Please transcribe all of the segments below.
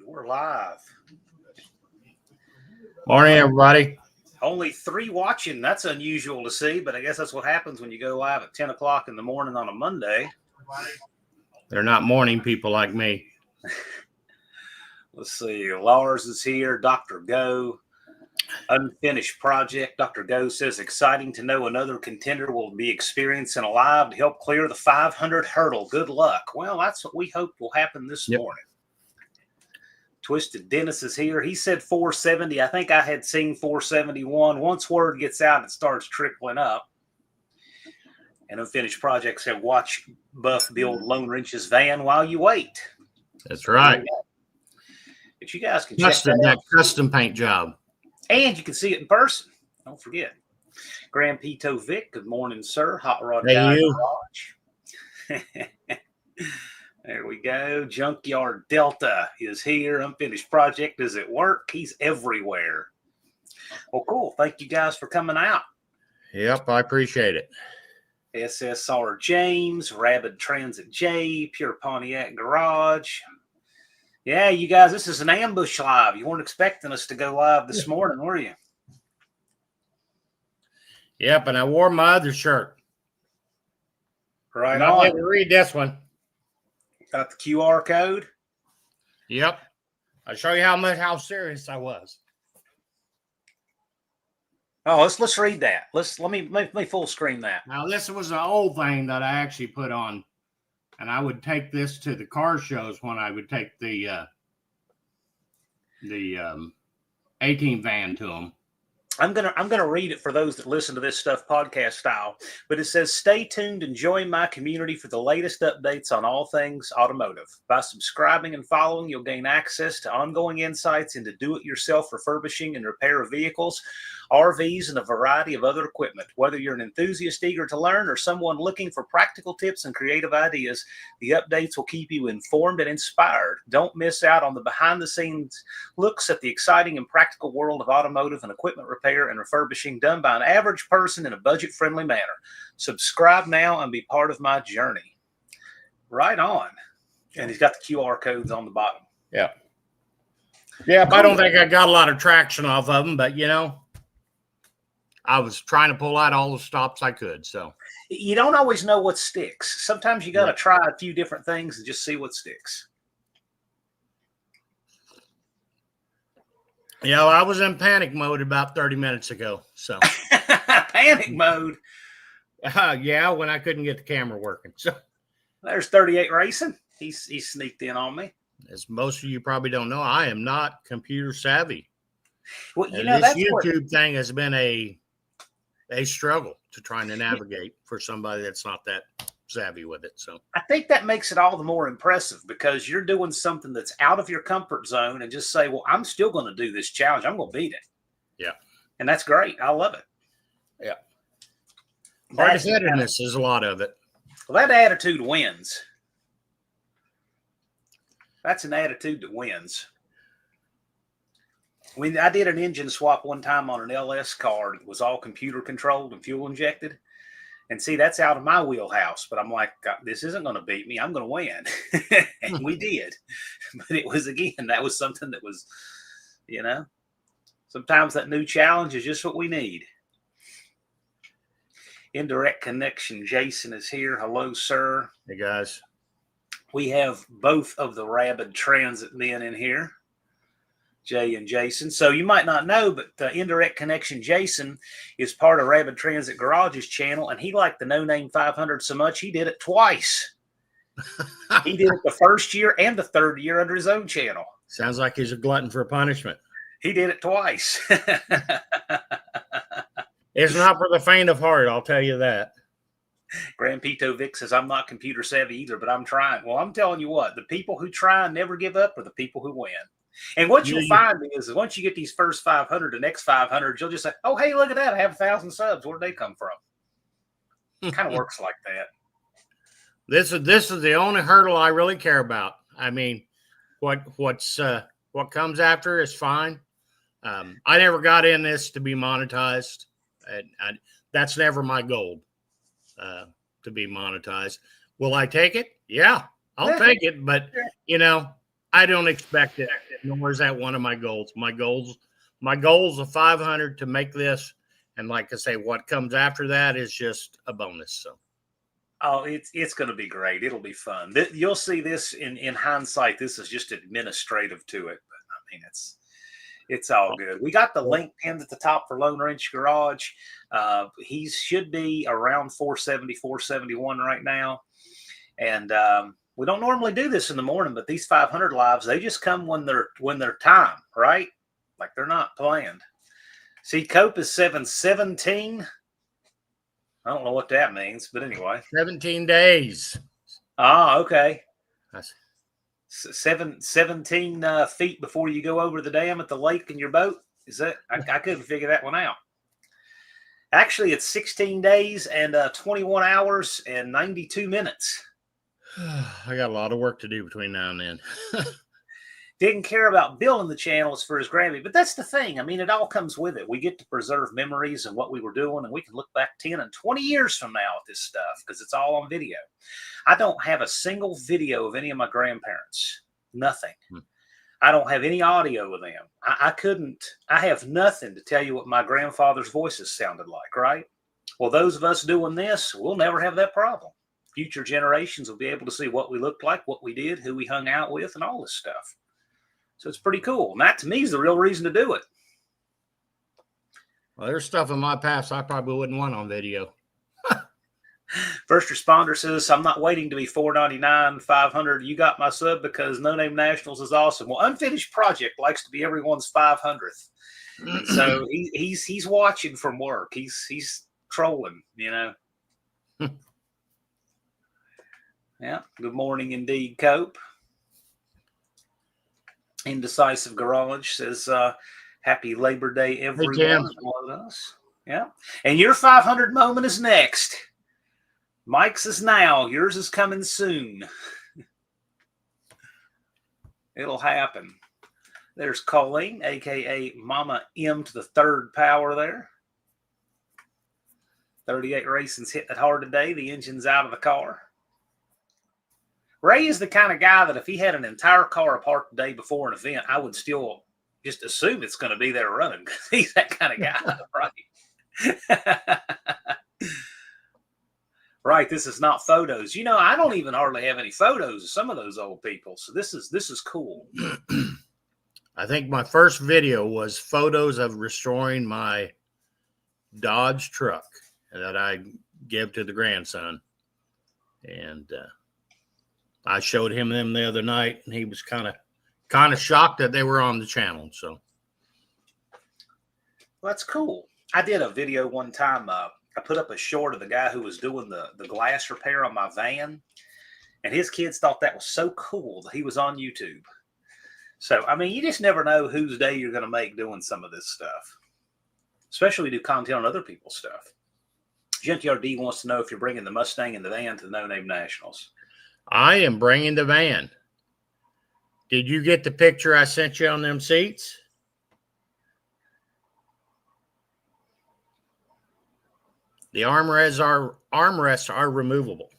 We're live. Morning, everybody. Only 3 watching. That's unusual to see, but I guess that's what happens when you go live at 10 o'clock in the morning on a Monday. They're not morning people like me. Let's see. Lars is here. Dr. Go. Unfinished project. Dr. Go says, exciting to know another contender will be experiencing alive to help clear the 500 hurdle. Good luck. Well, that's what we hope will happen this morning. Twisted Dennis is here. He said 470. I think I had seen 471. Once word gets out, it starts trickling up. And Unfinished Project said, watch Buff build Lone Wrench's van while you wait. That's right. But you guys can check that custom paint job. And you can see it in person. Don't forget. Grand Pito Vic, good morning, sir. Hot Rod Guy Garage. There we go. Junkyard Delta is here. Unfinished Project is at work. He's everywhere. Well, cool. Thank you guys for coming out. Yep, I appreciate it. SSR James, Rabid Transit J, Pure Pontiac Garage. Yeah, you guys, this is an ambush live. You weren't expecting us to go live this morning, were you? Yep, and I wore my other shirt. Right on. on. Let me read this one. Got the QR code? Yep. I'll show you how serious I was. Oh, let's read that. Let me full screen that. Now, this was an old thing that I actually put on, and I would take this to the car shows when I would take the 18 van to them. I'm gonna read it for those that listen to this stuff podcast style, but it says, stay tuned and join my community for the latest updates on all things automotive. By subscribing and following, you'll gain access to ongoing insights into do-it-yourself refurbishing and repair of vehicles, RVs, and a variety of other equipment. Whether you're an enthusiast eager to learn or someone looking for practical tips and creative ideas, the updates will keep you informed and inspired. Don't miss out on the behind-the-scenes looks at the exciting and practical world of automotive and equipment repair and refurbishing done by an average person in a budget-friendly manner. Subscribe now and be part of my journey. Right on. And he's got the QR codes on the bottom. Yeah. Yeah, I don't think I got a lot of traction off of them, but, you know, I was trying to pull out all the stops I could. So you don't always know what sticks. Sometimes you got to try a few different things and just see what sticks. Yeah, I was in panic mode about 30 minutes ago. So panic mode. Yeah, when I couldn't get the camera working. So there's 38 Racing. He sneaked in on me. As most of you probably don't know, I am not computer savvy. Well, you know, this YouTube thing has been a struggle to trying to navigate for somebody that's not that savvy with it. So I think that makes it all the more impressive because you're doing something that's out of your comfort zone and just say, well, I'm still going to do this challenge. I'm going to beat it. Yeah. And that's great. I love it. Yeah. Hard-headedness is a lot of it. Well, that attitude wins. That's an attitude that wins. I did an engine swap one time on an LS car that was all computer controlled and fuel injected. And see, that's out of my wheelhouse. But I'm like, this isn't going to beat me. I'm going to win. And we did. But it was, again, that was something that was, you know, sometimes that new challenge is just what we need. Indirect Connection. Jason is here. Hello, sir. Hey, guys. We have both of the Rabid Transit men in here. Jay and Jason. So you might not know, but Indirect Connection Jason is part of Rabid Transit Garage's channel, and he liked the No Name 500 so much he did it twice. He did it the first year and the third year under his own channel. Sounds like he's a glutton for punishment. He did it twice. It's not for the faint of heart, I'll tell you that. Grand Pito Vic says, I'm not computer savvy either, but I'm trying. Well, I'm telling you what, the people who try and never give up are the people who win. And what you'll find is once you get these first 500, the next 500, you'll just say, oh, hey, look at that. I have 1,000 subs. Where'd they come from? It kind of works like that. This is the only hurdle I really care about. I mean, what comes after is fine. I never got in this to be monetized. That's never my goal, to be monetized. Will I take it? Yeah, I'll take it. But, you know, I don't expect it, nor is that one of my goals. My goals of 500 to make this, and like I say, what comes after that is just a bonus. So, Oh, it's going to be great. It'll be fun. You'll see this in hindsight. This is just administrative to it, but I mean it's all good. We got the link pinned at the top for Lone Wrench Garage. He should be around 470, 471 right now, and we don't normally do this in the morning, but these 500 lives, they just come when they're time, right? Like they're not planned. See, Cope is 717. I don't know what that means, but anyway. 17 days. Ah, okay. That's 17 feet before you go over the dam at the lake in your boat. Is that? I couldn't figure that one out. Actually, it's 16 days and 21 hours and 92 minutes. I got a lot of work to do between now and then. Didn't care about building the channels for his Grammy, but that's the thing. I mean, it all comes with it. We get to preserve memories and what we were doing, and we can look back 10 and 20 years from now at this stuff because it's all on video. I don't have a single video of any of my grandparents. Nothing. I don't have any audio of them. I have nothing to tell you what my grandfather's voices sounded like, right? Well, those of us doing this, we'll never have that problem. Future generations will be able to see what we looked like, what we did, who we hung out with, and all this stuff. So it's pretty cool. And that, to me, is the real reason to do it. Well, there's stuff in my past I probably wouldn't want on video. First responder says, I'm not waiting to be 499, 500. You got my sub because No Name Nationals is awesome. Well, Unfinished Project likes to be everyone's 500th. And so he's watching from work. He's trolling, you know. Yeah. Good morning indeed, Cope. Indecisive Garage says, happy Labor Day, everyone. Yeah. And your 500 moment is next. Mike's is now. Yours is coming soon. It'll happen. There's Colleen, a.k.a. Mama M to the third power there. 38 Racing's hitting it hard today. The engine's out of the car. Ray is the kind of guy that if he had an entire car apart the day before an event, I would still just assume it's going to be there running because he's that kind of guy, right? Right. This is not photos. You know, I don't even hardly have any photos of some of those old people. So this is cool. I think my first video was photos of restoring my Dodge truck that I gave to the grandson. And I showed him them the other night, and he was kind of shocked that they were on the channel. So well, that's cool. I did a video one time. I put up a short of the guy who was doing the glass repair on my van, and his kids thought that was so cool that he was on YouTube. So, I mean, you just never know whose day you're going to make doing some of this stuff, especially when we do content on other people's stuff. Junkyard D wants to know if you're bringing the Mustang and the van to the No Name Nationals. I am bringing the van. Did you get the picture I sent you on them seats? The armrests are removable.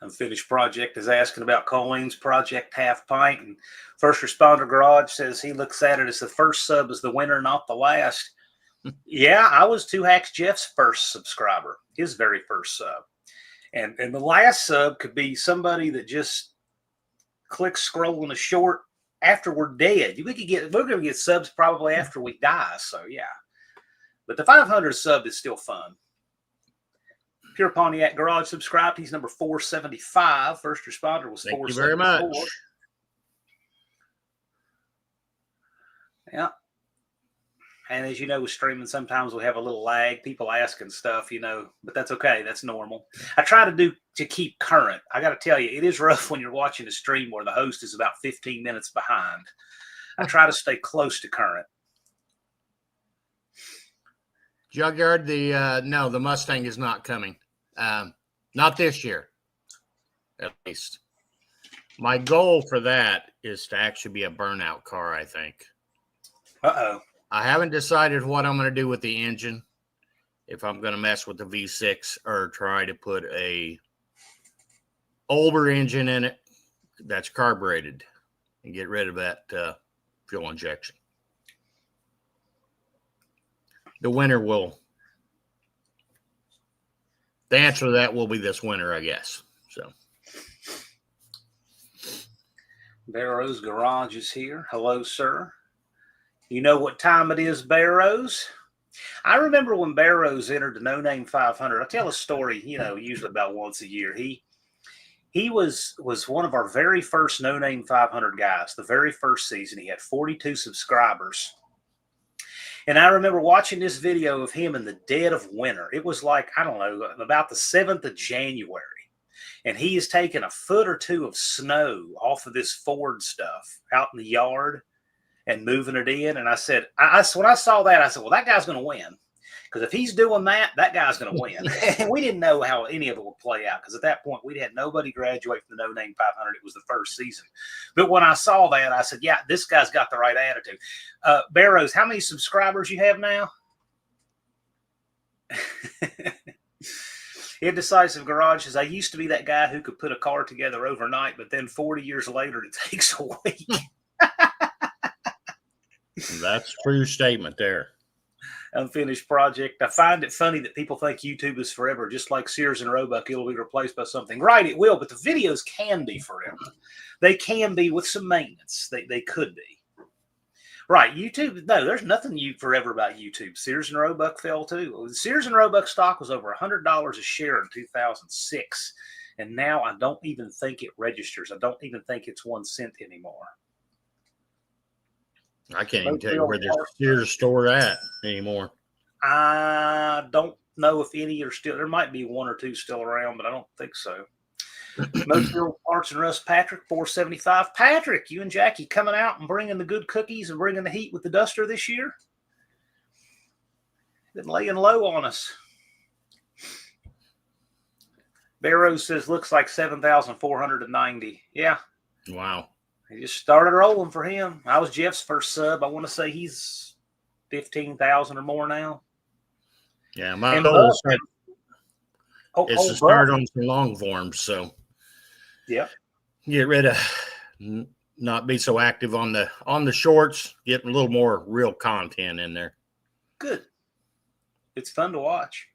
Unfinished Project is asking about Colleen's Project Half Pint, and First Responder Garage says he looks at it as the first sub is the winner, not the last. Yeah, I was Two Hacks Jeff's first subscriber, his very first sub. And the last sub could be somebody that just clicks scrolling a short after we're dead. We're going to get subs probably after we die. So yeah, but the 500 sub is still fun. Pure Pontiac Garage subscribed. He's number 475. First Responder was 474. Thank you very much. Yeah. And as you know, with streaming, sometimes we have a little lag. People asking stuff, you know, but that's okay. That's normal. I try to keep current. I got to tell you, it is rough when you're watching a stream where the host is about 15 minutes behind. I try to stay close to current. Junkyard, no, the Mustang is not coming. Not this year, at least. My goal for that is to actually be a burnout car, I think. Uh-oh. I haven't decided what I'm going to do with the engine. If I'm going to mess with the V6 or try to put a older engine in it that's carbureted and get rid of that fuel injection. The answer to that will be this winter, I guess. So. Barrow's Garage is here. Hello, sir. You know what time it is, Barrows? I remember when Barrows entered the No Name 500. I tell a story, usually about once a year. He was one of our very first No Name 500 guys. The very first season, he had 42 subscribers. And I remember watching this video of him in the dead of winter. It was like, I don't know, about the 7th of January. And he is taking a foot or two of snow off of this Ford stuff out in the yard and moving it in. And I said, when I saw that, I said, well, that guy's going to win. Because if he's doing that, that guy's going to win. And we didn't know how any of it would play out. Because at that point, we'd had nobody graduate from the No Name 500. It was the first season. But when I saw that, I said, yeah, this guy's got the right attitude. Barrows, how many subscribers you have now? Indecisive Garage says, I used to be that guy who could put a car together overnight, but then 40 years later, it takes a week. That's a true statement there. Unfinished project. I find it funny that people think YouTube is forever, just like Sears and Roebuck, it'll be replaced by something. Right, it will, but the videos can be forever. They can be with some maintenance. They could be. Right, YouTube, no, there's nothing forever about YouTube. Sears and Roebuck fell too. Sears and Roebuck stock was over $100 a share in 2006, and now I don't even think it registers. I don't even think it's 1 cent anymore. I can't even tell you where there's a Sears store at anymore. I don't know if any are still. There might be 1 or 2 still around, but I don't think so. Mobile Parts and Russ Patrick, 475. Patrick, you and Jackie coming out and bringing the good cookies and bringing the heat with the duster this year? Been laying low on us. Barrows says, looks like 7,490. Yeah. Wow. He just started rolling for him. I was Jeff's first sub. I want to say he's 15,000 or more now. Yeah, my goal is to start on some long forms. So, yeah, get rid of, not be so active on the shorts. Get a little more real content in there. Good. It's fun to watch.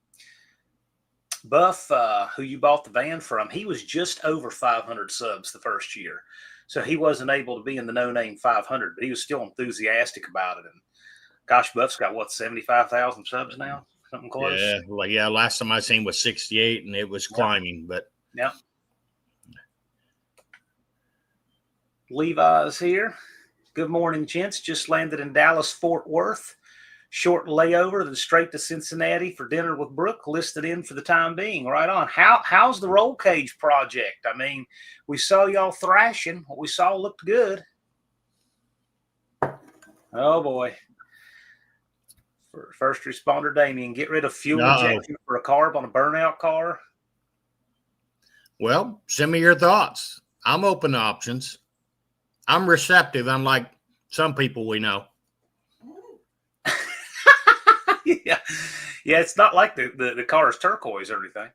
Buff, who you bought the van from, he was just over 500 subs the first year. So he wasn't able to be in the No Name 500, but he was still enthusiastic about it. And gosh, Buff's got 75,000 subs now? Something close. Yeah, last time I seen was 68 and it was climbing, but yeah. Levi's here. Good morning, gents. Just landed in Dallas, Fort Worth. Short layover, then straight to Cincinnati for dinner with Brooke. Listed in for the time being. Right on. How's the roll cage project? I mean, we saw y'all thrashing. What we saw looked good. Oh boy. First responder Damien, get rid of fuel injection for a carb on a burnout car. Well, send me your thoughts. I'm open to options. I'm receptive, unlike some people we know. Yeah, it's not like the car is turquoise or anything.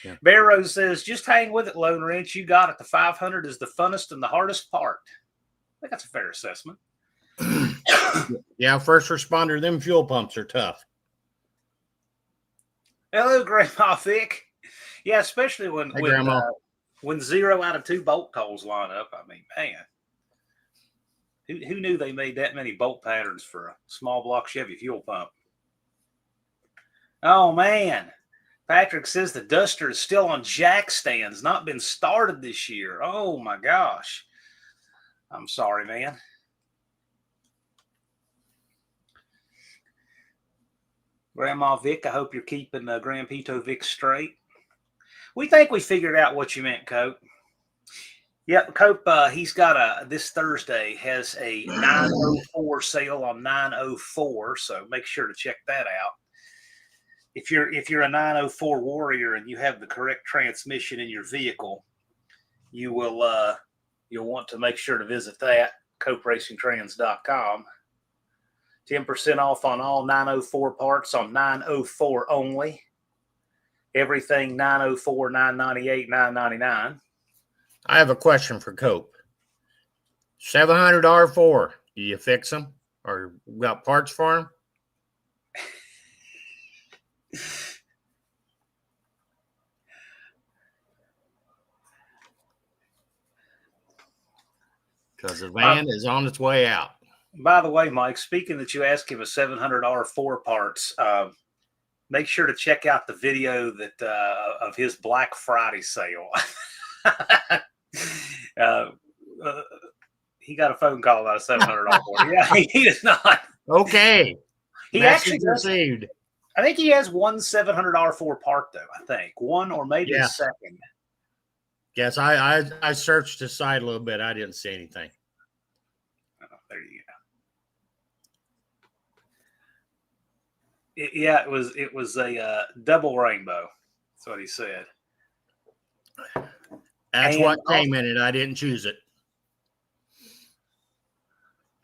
Yeah. Barrows says, just hang with it, Lone Wrench. You got it. The 500 is the funnest and the hardest part. I think that's a fair assessment. Yeah, first responder, them fuel pumps are tough. Hello, Grandma Vic. Yeah, especially when 0 out of 2 bolt holes line up. I mean, man, who knew they made that many bolt patterns for a small block Chevy fuel pump? Oh, man. Patrick says the Duster is still on jack stands, not been started this year. Oh, my gosh. I'm sorry, man. Grandma Vic, I hope you're keeping Grandpito Vic straight. We think we figured out what you meant, Cope. Yep, Cope, he's got this Thursday has a 904 sale on 904, so make sure to check that out. If you're a 904 Warrior and you have the correct transmission in your vehicle, you will you'll want to make sure to visit that, coperacingtrans.com. 10% off on all 904 parts on 904 only. Everything 904, 998, 999. I have a question for Cope. $700 R4. Do you fix them or got parts for them? Because the van is on its way out. By the way, Mike, speaking that you asked him a $700 R4 parts, make sure to check out the video that of his Black Friday sale. He got a phone call about a $700 board. Yeah, he is not. Okay. He Message actually received. I think he has one $700 for part though. I think one or maybe a second. Yes, I searched the site a little bit. I didn't see anything. Oh, there you go. Yeah, it was a double rainbow. That's what he said. That's what came in it. I didn't choose it.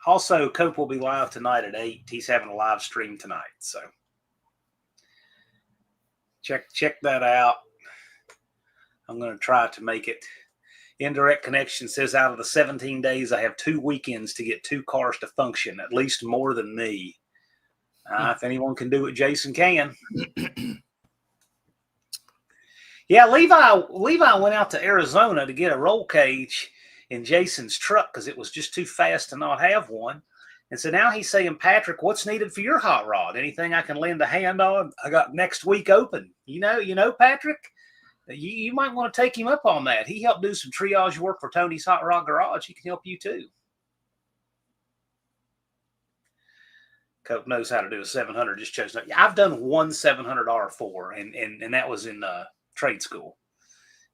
Also, Cope will be live tonight at 8. He's having a live stream tonight, so check that out. I'm going to try to make it. Indirect Connection says out of the 17 days, I have 2 weekends to get 2 cars to function, at least more than me. If anyone can do it, Jason can. Yeah, Levi went out to Arizona to get a roll cage in Jason's truck because it was just too fast to not have one. And so now he's saying, Patrick, what's needed for your hot rod? Anything I can lend a hand on? I got next week open. You know, Patrick, you might want to take him up on that. He helped do some triage work for Tony's Hot Rod Garage. He can help you too. Cope knows how to do a 700. Just chose not. I've done one 700 R4, and that was in trade school.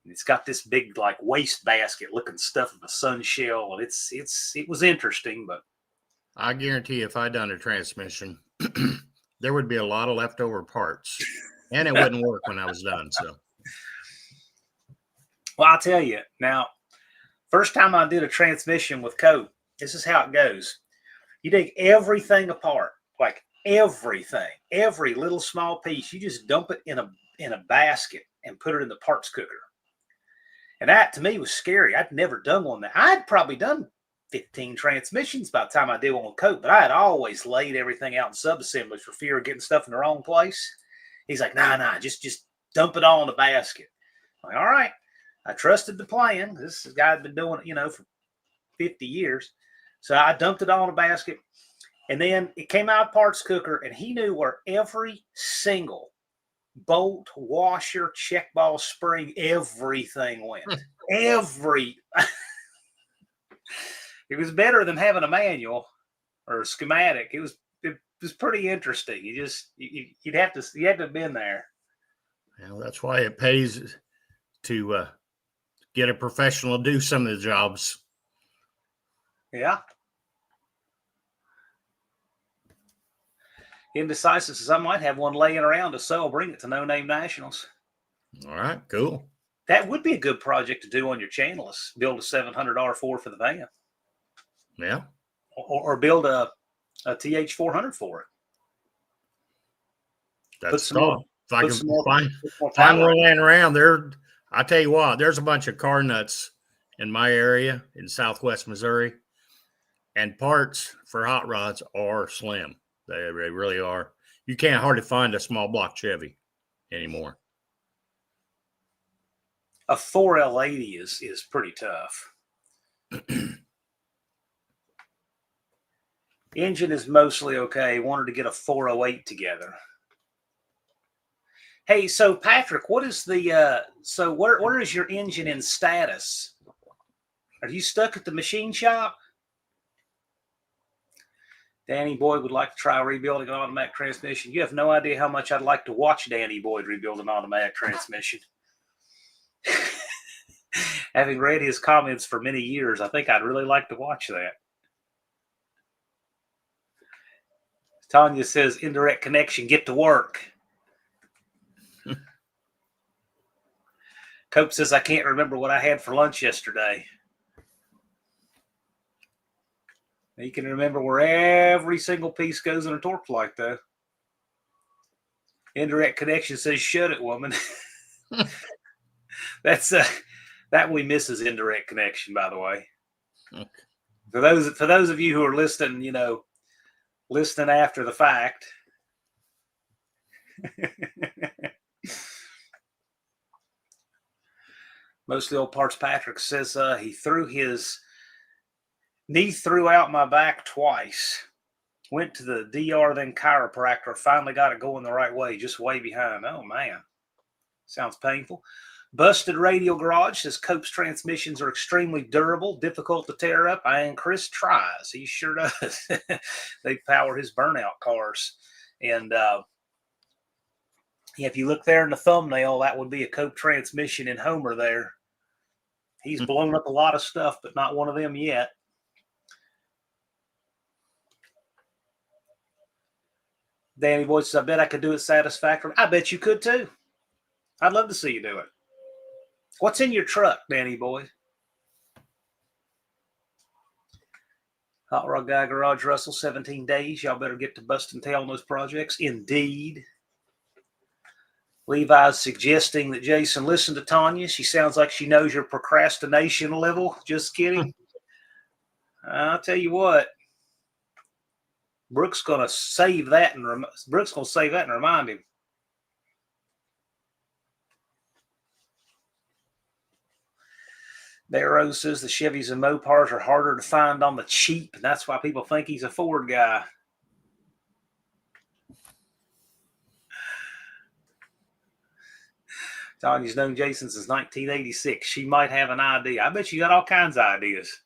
And it's got this big like waste basket looking stuff of a sun shell, and it was interesting, but I guarantee if I'd done a transmission, there would be a lot of leftover parts, and it wouldn't work when I was done. So, well, I'll tell you now. First time I did a transmission with Cope, this is how it goes. You take everything apart, like everything, every little small piece. You just dump it in a basket and put it in the parts cooker. And that to me was scary. I'd never done one that. I'd probably done 15 transmissions by the time I did one with Cope, but I had always laid everything out in sub-assemblies for fear of getting stuff in the wrong place. He's like, nah, just dump it all in the basket. I'm like, all right. I trusted the plan. This guy had been doing it, for 50 years. So I dumped it all in a basket. And then it came out of parts cooker, and he knew where every single bolt, washer, check ball, spring, everything went. It was better than having a manual or a schematic. It was pretty interesting. You had to have been there. Well, that's why it pays to get a professional to do some of the jobs. Yeah. Indecisive says I might have one laying around to sell. Bring it to No Name Nationals. All right, cool. That would be a good project to do on your channel. Is build a 700 R4 for the van. Yeah. Or build a TH 400 for it. That's cool. If I can find one laying around there, I'll tell you what. There's a bunch of car nuts in my area in Southwest Missouri, and parts for hot rods are slim. They really are. You can't hardly find a small block Chevy anymore. A 4L80 is pretty tough. Engine is mostly okay. Wanted to get a 408 together. Hey, so Patrick, what is the where is your engine in status? Are you stuck at the machine shop? Danny Boyd would like to try rebuilding an automatic transmission. You have no idea how much I'd like to watch Danny Boyd rebuild an automatic transmission. Having read his comments for many years, I think I'd really like to watch that. Tanya says, indirect connection, get to work. Cope says, I can't remember what I had for lunch yesterday. You can remember where every single piece goes in a torque light, though. Indirect connection says, shut it, woman. That's That we miss his indirect connection, by the way. Okay. For those of you who are listening, listening after the fact. Mostly old parts Patrick says he threw his knee threw out my back twice. Went to the DR, then chiropractor. Finally got it going the right way, just way behind. Oh, man. Sounds painful. Busted Radio Garage says Cope's transmissions are extremely durable, difficult to tear up, and Chris tries. He sure does. They power his burnout cars. And if you look there in the thumbnail, that would be a Cope transmission in Homer there. He's blown up a lot of stuff, but not one of them yet. Danny Boy says, I bet I could do it satisfactorily. I bet you could too. I'd love to see you do it. What's in your truck, Danny Boy? Hot Rod Guy Garage Russell, 17 days. Y'all better get to busting tail on those projects. Indeed. Levi's suggesting that Jason listen to Tanya. She sounds like she knows your procrastination level. Just kidding. I'll tell you what. Brooks gonna save that and remind him. Barrow says the Chevys and Mopars are harder to find on the cheap, and that's why people think he's a Ford guy. Tanya's known Jason since 1986. She might have an idea. I bet you got all kinds of ideas.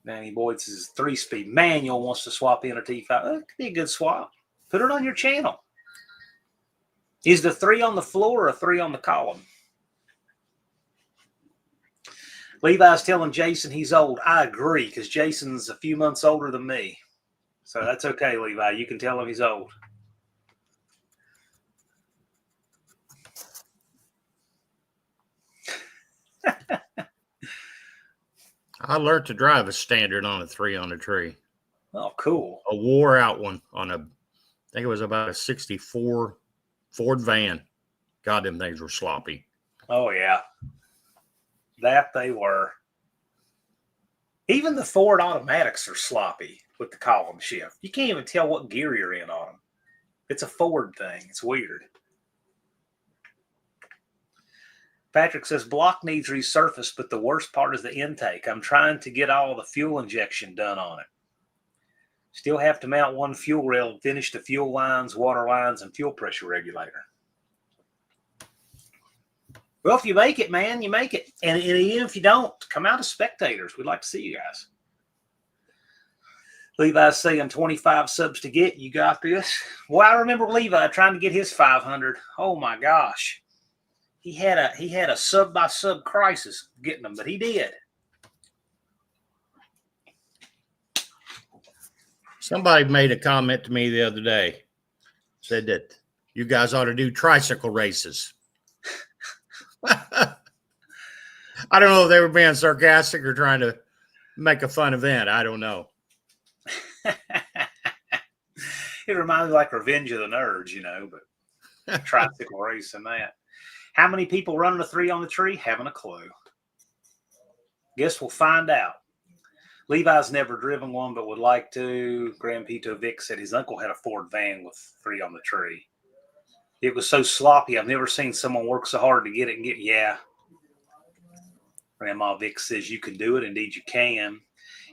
Danny Boyd says 3-speed manual wants to swap in a T5. That could be a good swap. Put it on your channel. Is the 3 on the floor or a 3 on the column? Levi's telling Jason he's old. I agree, because Jason's a few months older than me. So that's okay, Levi. You can tell him he's old. I learned to drive a standard on a 3 on a tree. Oh, cool. A wore out one on I think it was about a 64 Ford van. God, them things were sloppy. Oh, yeah. That they were. Even the Ford automatics are sloppy with the column shift. You can't even tell what gear you're in on them. It's a Ford thing. It's weird. Patrick says block needs resurfaced, but the worst part is the intake. I'm trying to get all the fuel injection done on it. Still have to mount one fuel rail and finish the fuel lines, water lines, and fuel pressure regulator. Well, if you make it, man, you make it. And even if you don't, come out as spectators. We'd like to see you guys. Levi's saying 25 subs to get. You got this. Well, I remember Levi trying to get his 500. Oh, my gosh. He had a sub-by-sub crisis getting them, but he did. Somebody made a comment to me the other day. Said that you guys ought to do tricycle races. I don't know if they were being sarcastic or trying to make a fun event. I don't know. It reminds me like Revenge of the Nerds, but tricycle race and that. How many people running a 3 on the tree? Haven't a clue. Guess we'll find out. Levi's never driven one, but would like to. Grand Pito Vic said his uncle had a Ford van with 3 on the tree. It was so sloppy. I've never seen someone work so hard to get it. Yeah. Grandma Vic says you can do it. Indeed, you can.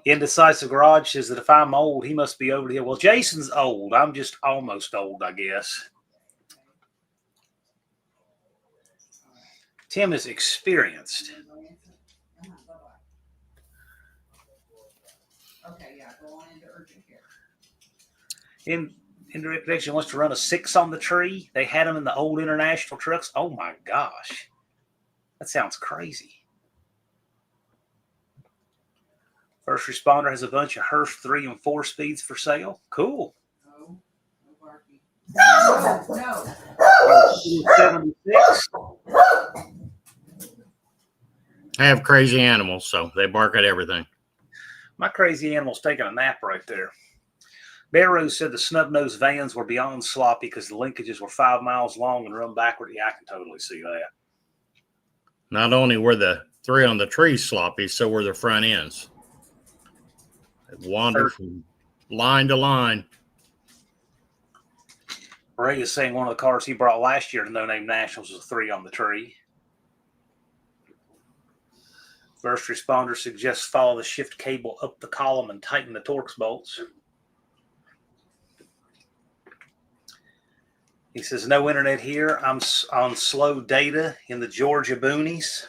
Indecisive Garage says that if I'm old, he must be over here. Well, Jason's old. I'm just almost old, I guess. Tim is experienced. Okay, yeah, go on into urgent care. Indirect connection wants to run a 6 on the tree. They had them in the old international trucks. Oh my gosh. That sounds crazy. First Responder has a bunch of Hearst 3 and 4 speeds for sale. Cool. No barking. No. 76. I have crazy animals, so they bark at everything. My crazy animal's taking a nap right there. Barrows said the snub-nosed vans were beyond sloppy because the linkages were 5 miles long and run backward. Yeah, I can totally see that. Not only were the three on the tree sloppy, so were the front ends. It wandered from line to line. Ray is saying one of the cars he brought last year to No Name Nationals was 3 on the tree. First responder suggests follow the shift cable up the column and tighten the Torx bolts. He says, no internet here. I'm on slow data in the Georgia boonies.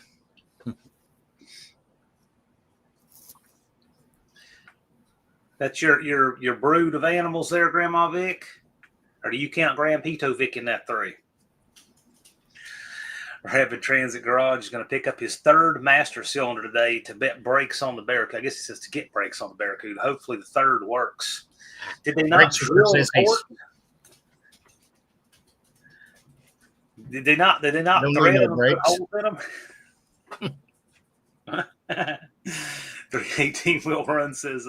That's your brood of animals there, Grandma Vic? Or do you count Grand Pito Vic in that 3? Rapid Transit Garage is going to pick up his 3rd master cylinder today to bet brakes on the Barracuda. I guess he says to get brakes on the Barracuda. Hopefully the 3rd works. Did they not drill the port? Did they not thread them and put holes in them? 318 Wheel Run says,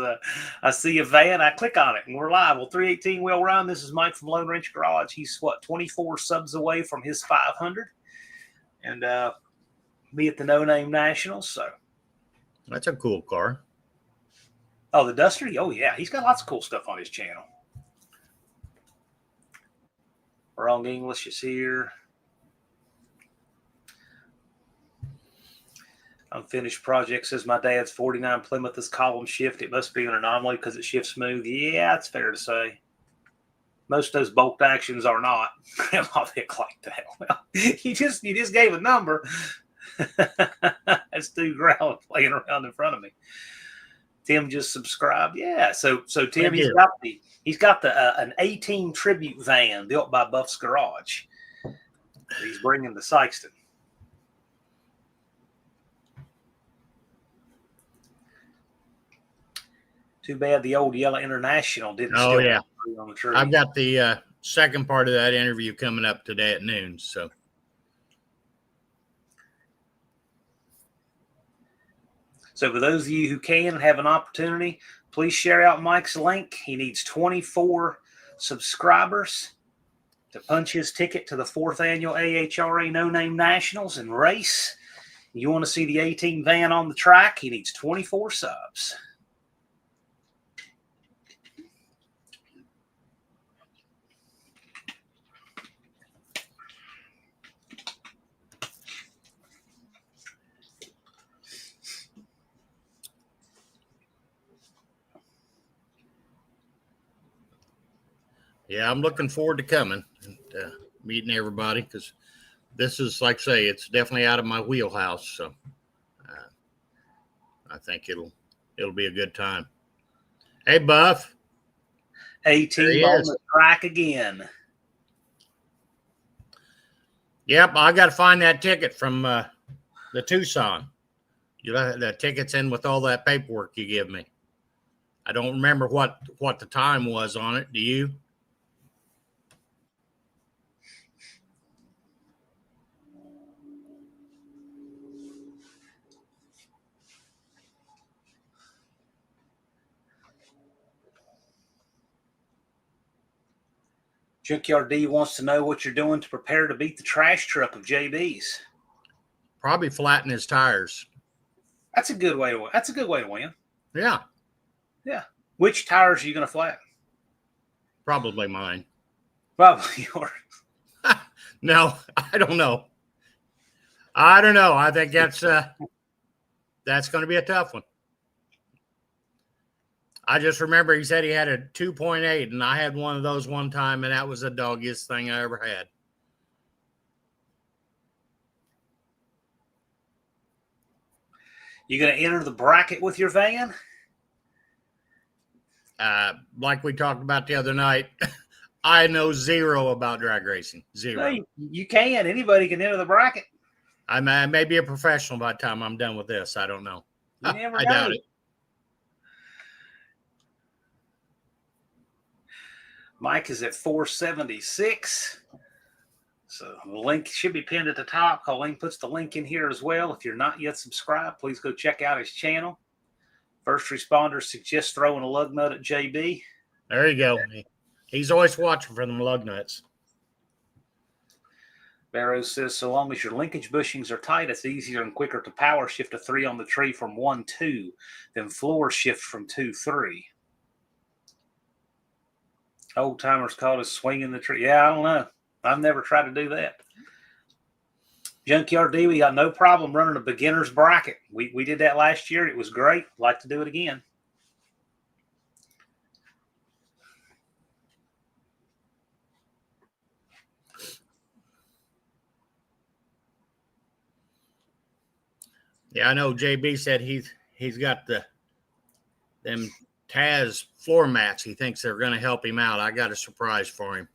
I see a van. I click on it and we're live. Well, 318 Wheel Run. This is Mike from Lone Ranch Garage. He's 24 subs away from his 500. And me at the No Name Nationals. So that's a cool car. Oh, the Duster? Oh, yeah. He's got lots of cool stuff on his channel. Wrong English is here. Unfinished project says my dad's 49 Plymouth is column shift. It must be an anomaly because it shifts smooth. Yeah, it's fair to say. Most of those bolt actions are not. Grandma Vic like that. Well, you just gave a number. That's Stu Growl playing around in front of me. Tim just subscribed. Yeah. So Tim, he's got an A-Team tribute van built by Buff's Garage. He's bringing to Sykeston. Too bad the old Yellow International didn't. Oh yeah, on the tree. I've got the second part of that interview coming up today at noon. So for those of you who can and have an opportunity, please share out Mike's link. He needs 24 subscribers to punch his ticket to the 4th annual AHRA No Name Nationals and race. You want to see the A-Team van on the track? He needs 24 subs. Yeah, I'm looking forward to coming and meeting everybody because this is, like I say, it's definitely out of my wheelhouse. So I think it'll be a good time. Hey, Buff. A-Team on the track again. Yep, I got to find that ticket from the Tucson. You know, the ticket's in with all that paperwork you give me. I don't remember what the time was on it. Do you? Junkyard D wants to know what you're doing to prepare to beat the trash truck of JB's. Probably flatten his tires. That's a good way to win. Yeah. Yeah. Which tires are you going to flatten? Probably mine. Probably yours. No, I don't know. I think that's going to be a tough one. I just remember he said he had a 2.8, and I had one of those one time, and that was the doggiest thing I ever had. You going to enter the bracket with your van? Like we talked about the other night, I know zero about drag racing. Zero. No, you can. Anybody can enter the bracket. I may be a professional by the time I'm done with this. I don't know. You never I know. doubt it. Mike is at 476. So the link should be pinned at the top. Colleen puts the link in here as well. If you're not yet subscribed, please go check out his channel. First responders suggest throwing a lug nut at JB. There you go. He's always watching for them lug nuts. Barrows says, so long as your linkage bushings are tight, it's easier and quicker to power shift a 3 on the tree from 1-2 than floor shift from 2-3. Old timers call it swinging the tree. Yeah, I don't know. I've never tried to do that. Junkyard D, we got no problem running a beginner's bracket. We did that last year. It was great. Like to do it again. Yeah, I know JB said he's got them Taz floor mats. He thinks they're going to help him out. I got a surprise for him.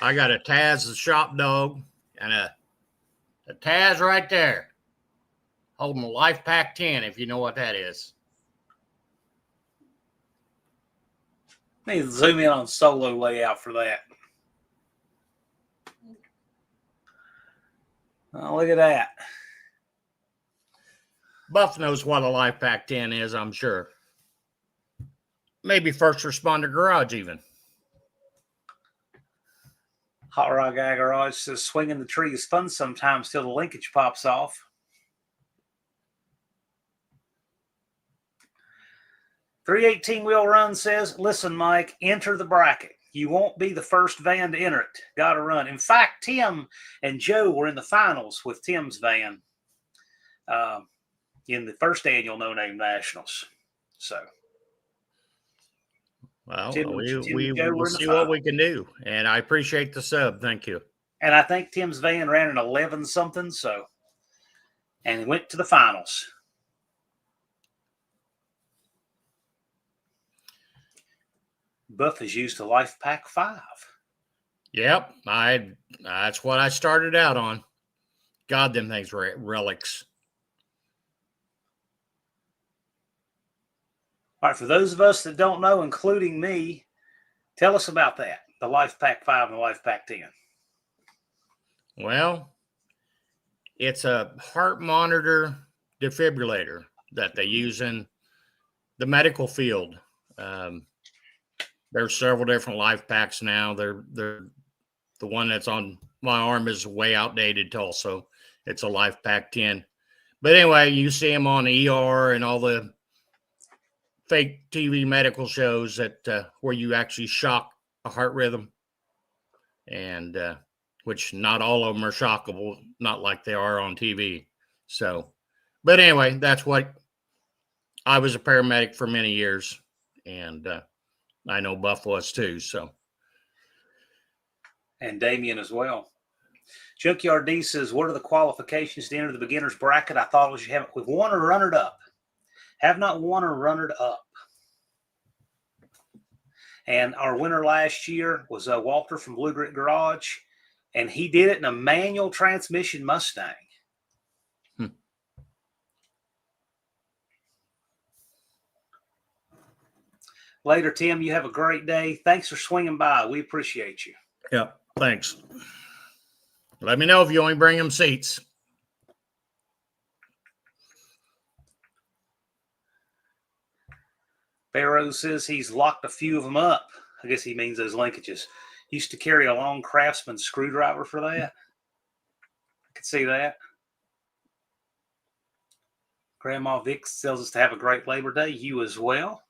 I got a Taz the shop dog and a Taz right there holding a Life Pack 10, if you know what that is. Need to zoom in on solo layout for that. Oh, look at that. Buff knows what a Life Pack 10 is, I'm sure. Maybe First Responder Garage even. Hot Rod Guy Garage says swinging the tree is fun sometimes till the linkage pops off. .318 Wheel Run says, listen, Mike, enter the bracket. You won't be the first van to enter it. Got to run. In fact, Tim and Joe were in the finals with Tim's van in the first annual No Name Nationals. So, well, Tim we will see what we can do. And I appreciate the sub. Thank you. And I think Tim's van ran an 11-something. So, and he went to the finals. Buff has used a Life Pack 5. Yep, that's what I started out on. God, them things were relics. All right, for those of us that don't know, including me, tell us about that, the Life Pack 5 and the Life Pack 10. Well, it's a heart monitor defibrillator that they use in the medical field. There's several different Life Packs now. They're the one that's on my arm is way outdated also. It's a Life Pack 10. But anyway, you see them on ER and all the fake TV medical shows that where you actually shock a heart rhythm, and which not all of them are shockable, not like they are on TV. So, but anyway, that's what I was a paramedic for many years, and I know Buff was too. So, and Damien as well. Junkyard D says, what are the qualifications to enter the beginner's bracket? I thought it was you haven't with won or runner up. Have not won or runnered up. And our winner last year was Walter from Blue Grit Garage, and he did it in a manual transmission Mustang. Later, Tim, you have a great day. Thanks for swinging by. We appreciate you. Yep, thanks. Let me know if you only bring them seats. Barrow says he's locked a few of them up. I guess he means those linkages. Used to carry a long Craftsman screwdriver for that. I could see that. Grandma Vic tells us to have a great Labor Day. You as well.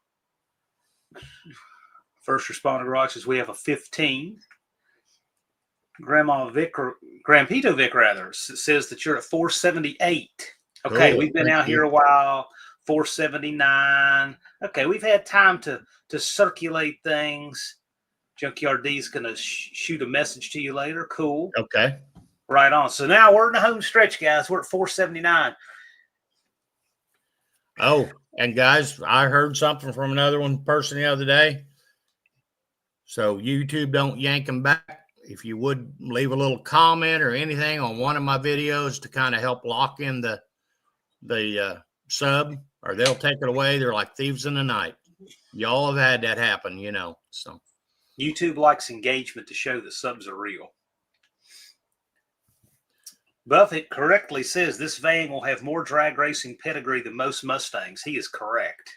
First Responder Garage says we have a 15. Grandma Vic, or Grandpito Vic rather, says that you're at 478. Okay, Cool. We've been out here a while. 479. Okay, we've had time to circulate things. Junkyard D's going to shoot a message to you later. Cool. Okay. Right on. So now we're in the home stretch, guys. We're at 479. Oh, and guys, I heard something from another person the other day. So YouTube, don't yank them back. If you would leave a little comment or anything on one of my videos to kind of help lock in the sub, or they'll take it away. They're like thieves in the night. Y'all have had that happen, you know. So YouTube likes engagement to show that subs are real. Buffett correctly says this van will have more drag racing pedigree than most Mustangs. He is correct.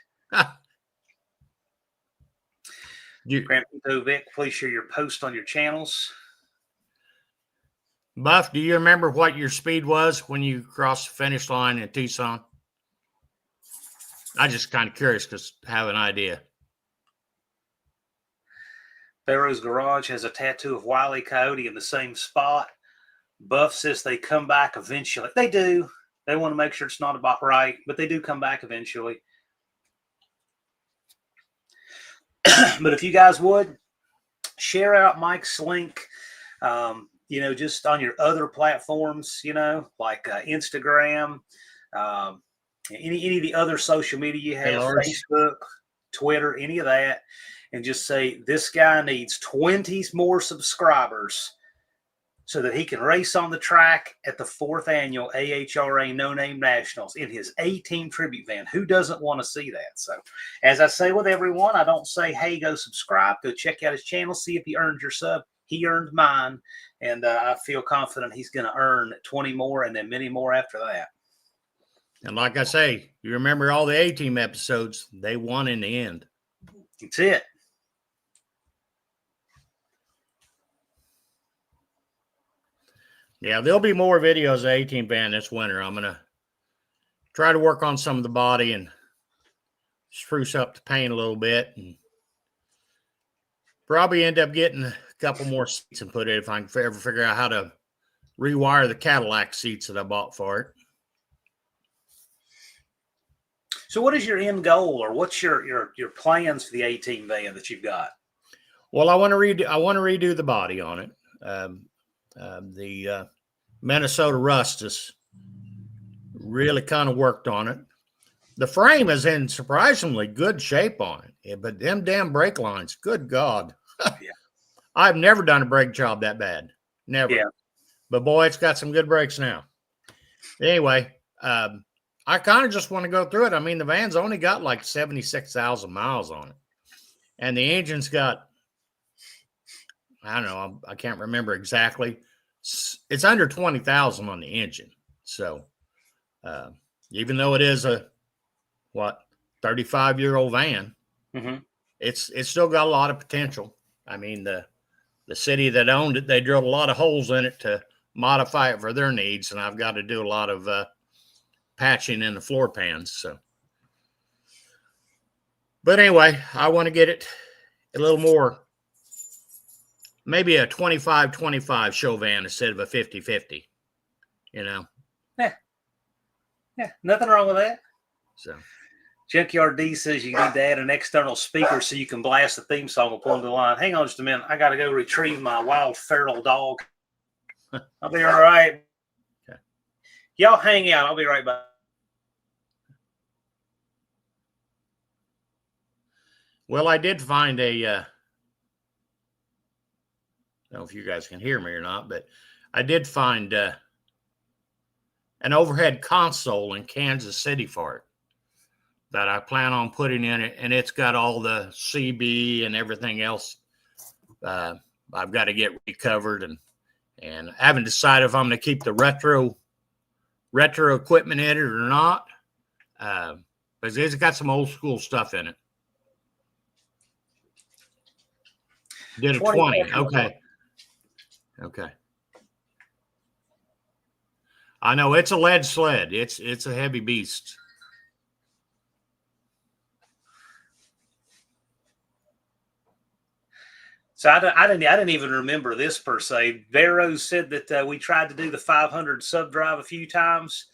Grand Pinto Vic, please share your post on your channels. Buff, do you remember what your speed was when you crossed the finish line in Tucson? I just kind of curious because I have an idea. Pharaoh's Garage has a tattoo of Wile E. Coyote in the same spot. Buff says they come back eventually. They do. They want to make sure it's not about right, but they do come back eventually. But if you guys would share out Mike's link, just on your other platforms, like Instagram, any of the other social media you have, Facebook, Twitter, any of that, and just say this guy needs 20 more subscribers so that he can race on the track at the 4th annual AHRA No Name Nationals in his A-Team tribute van. Who doesn't want to see that? So, as I say with everyone, I don't say, hey, go subscribe, go check out his channel, see if he earned your sub. He earned mine, and I feel confident he's going to earn 20 more and then many more after that. And like I say, you remember all the A-Team episodes, they won in the end. That's it. Yeah, there'll be more videos of A-Team van this winter. I'm going to try to work on some of the body and spruce up the paint a little bit, and probably end up getting a couple more seats and put it if I can ever figure out how to rewire the Cadillac seats that I bought for it. So what is your end goal, or what's your plans for the A-Team van that you've got? Well, I want to redo the body on it. The Minnesota rust has really kind of worked on it. The frame is in surprisingly good shape on it, but them damn brake lines, good God. Yeah. I've never done a brake job that bad. Never. Yeah. But boy, it's got some good brakes now. Anyway, I kind of just want to go through it. I mean, the van's only got like 76,000 miles on it. And the engine's got, I don't know, I can't remember exactly. It's under 20,000 on the engine. So even though it is a, 35-year-old van, it's still got a lot of potential. I mean, the city that owned it, they drilled a lot of holes in it to modify it for their needs, and I've got to do a lot of patching in the floor pans. So, but anyway, I want to get it a little more, maybe a 25-25 show van instead of a 50-50, Yeah, nothing wrong with that. So Junkyard D says you need to add an external speaker so you can blast the theme song upon the line. Hang on just a minute. I got to go retrieve my wild feral dog. I'll be all right. Okay. Y'all hang out. I'll be right back. Well, I did find a, I don't know if you guys can hear me or not, but I did find an overhead console in Kansas City for it that I plan on putting in it, and it's got all the CB and everything else. I've got to get recovered, and I haven't decided if I'm going to keep the retro equipment in it or not, because it's got some old school stuff in it. Did a 20. Okay. I know it's a lead sled. It's a heavy beast. So I didn't even remember this per se. Vero said that we tried to do the 500 sub drive a few times,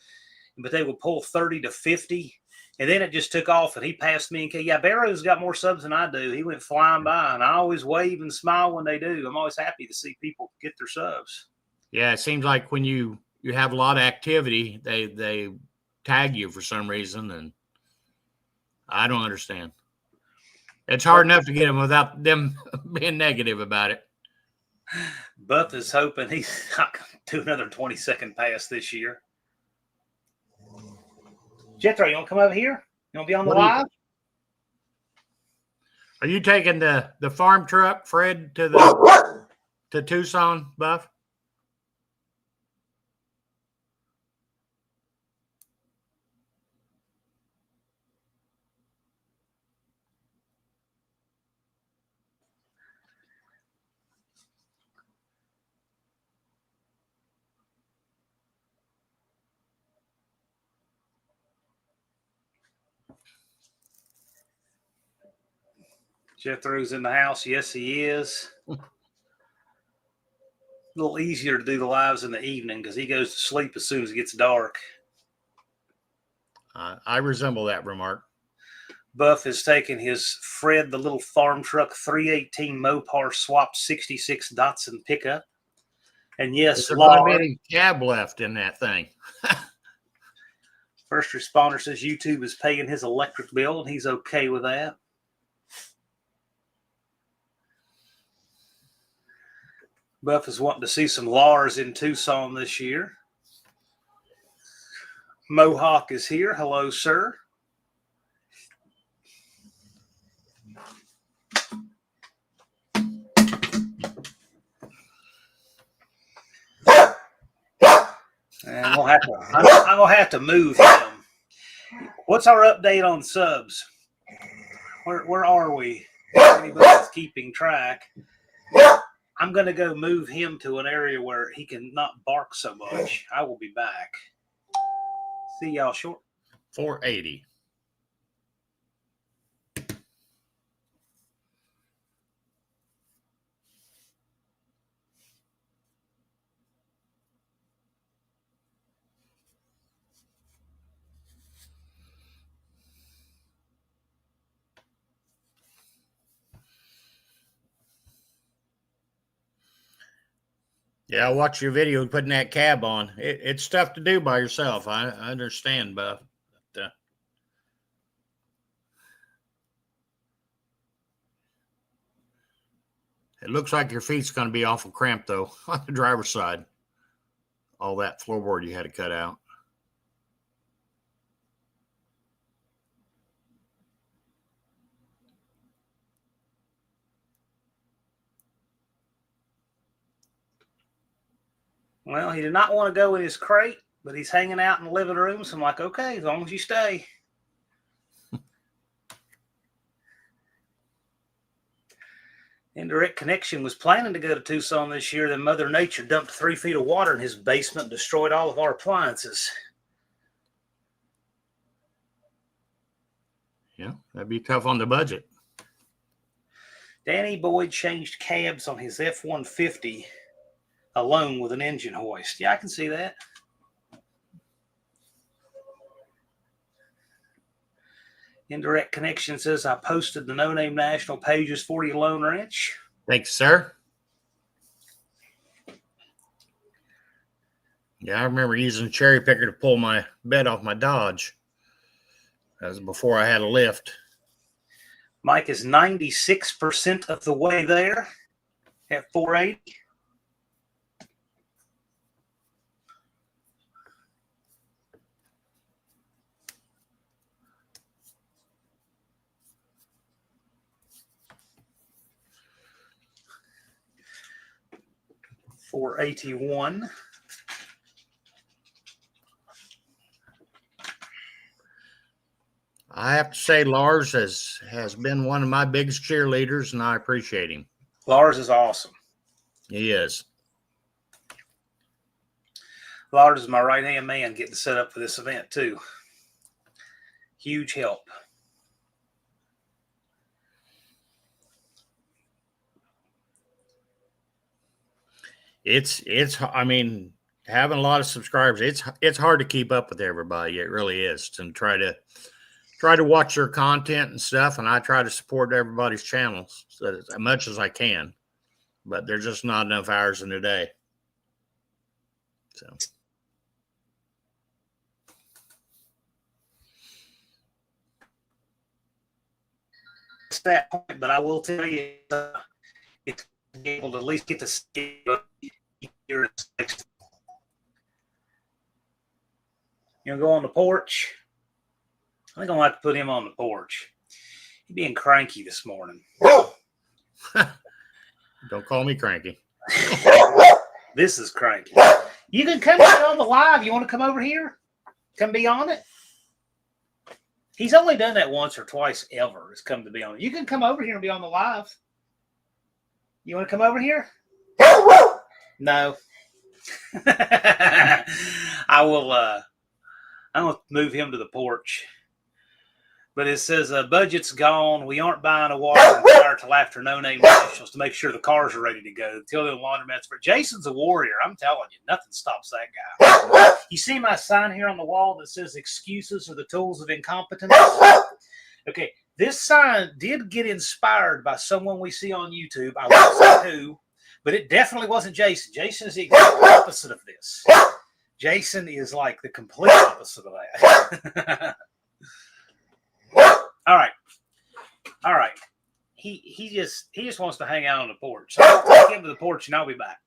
but they would pull 30 to 50, and then it just took off. And he passed me and said, "Yeah, Vero's got more subs than I do." He went flying by, and I always wave and smile when they do. I'm always happy to see people get their subs. Yeah, it seems like when you have a lot of activity, they tag you for some reason, and I don't understand. It's hard enough to get them without them being negative about it. Buff is hoping he's not going to do another 20-second pass this year. Jethro, you want to come over here? You want to be on the live? Are you taking the farm truck, Fred, to Tucson, Buff? Jethro's in the house. Yes, he is. A little easier to do the lives in the evening because he goes to sleep as soon as it gets dark. I resemble that remark. Buff is taking his Fred the Little Farm Truck 318 Mopar Swap 66 Datsun pickup. And yes, There's not any cab left in that thing. First responder says YouTube is paying his electric bill, and he's okay with that. Buff is wanting to see some Lars in Tucson this year. Mohawk is here. Hello, sir. And I'm gonna have to move him. What's our update on subs? Where are we? Anybody's keeping track? I'm gonna go move him to an area where he can not bark so much. I will be back. See y'all short. 480. Yeah, I watched your video putting that cab on. It's tough to do by yourself. I understand, Buff. But, it looks like your feet's going to be awful cramped, though, on the driver's side. All that floorboard you had to cut out. Well, he did not want to go in his crate, but he's hanging out in the living room. So I'm like, okay, as long as you stay. Indirect Connection was planning to go to Tucson this year. Then Mother Nature dumped 3 feet of water in his basement and destroyed all of our appliances. Yeah, that'd be tough on the budget. Danny Boyd changed cabs on his F-150 alone with an engine hoist. Yeah, I can see that. Indirect Connection says, I posted the No Name National pages for you, Lone Ranch. Thanks, sir. Yeah, I remember using a cherry picker to pull my bed off my Dodge. That was before I had a lift. Mike is 96% of the way there at 480. $481. I have to say Lars has been one of my biggest cheerleaders, and I appreciate him. Lars is awesome. He is. Lars is my right-hand man getting set up for this event, too. Huge help. I mean, having a lot of subscribers, it's hard to keep up with everybody. It really is. And try to watch their content and stuff, and I try to support everybody's channels as much as I can. But there's just not enough hours in the day. So It's that point, but I will tell you, it's able to at least get to see here. You know, go on the porch. I think I'm gonna have to put him on the porch. He's being cranky this morning. don't call me cranky. This is cranky. You can come get on the live. You want to come over here? Come be on it? He's only done that once or twice ever. Has come to be on it. You can come over here and be on the live. You want to come over here? No. I will. I'm gonna move him to the porch. But it says budget's gone. We aren't buying a washer and dryer till after No Name Nationals to make sure the cars are ready to go. Till the laundromats. For Jason's a warrior. I'm telling you, nothing stops that guy. You see my sign here on the wall that says "Excuses are the tools of incompetence." Okay, this sign did get inspired by someone we see on YouTube. I won't say who, but it definitely wasn't Jason. Jason is the exact opposite of this. Jason is like the complete opposite of that. All right. He just wants to hang out on the porch. So I'll take him to the porch and I'll be back.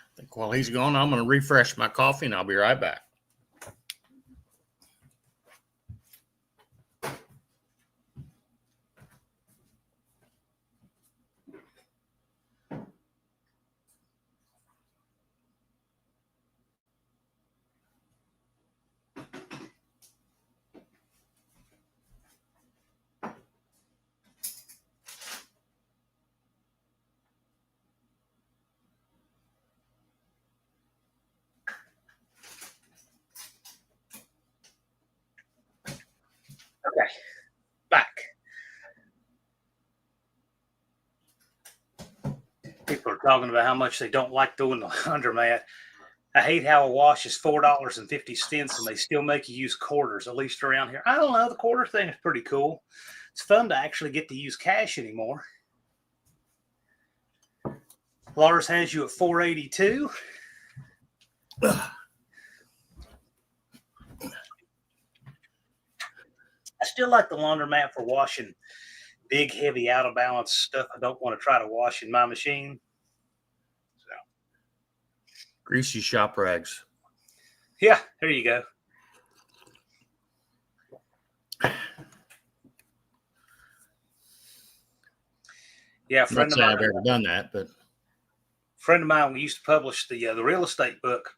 I think while he's gone, I'm going to refresh my coffee and I'll be right back. Okay, back. People are talking about how much they don't like doing the laundromat. I hate how a wash is $4.50 and they still make you use quarters, at least around here. I don't know. The quarter thing is pretty cool. It's fun to actually get to use cash anymore. Lars has you at $4.82. I still like the laundromat for washing big, heavy, out of balance stuff I don't want to try to wash in my machine. So, Greasy shop rags. yeah, there you go. Yeah, a friend Not of that mine. I've ever done that, but Friend of mine, we used to publish the real estate book,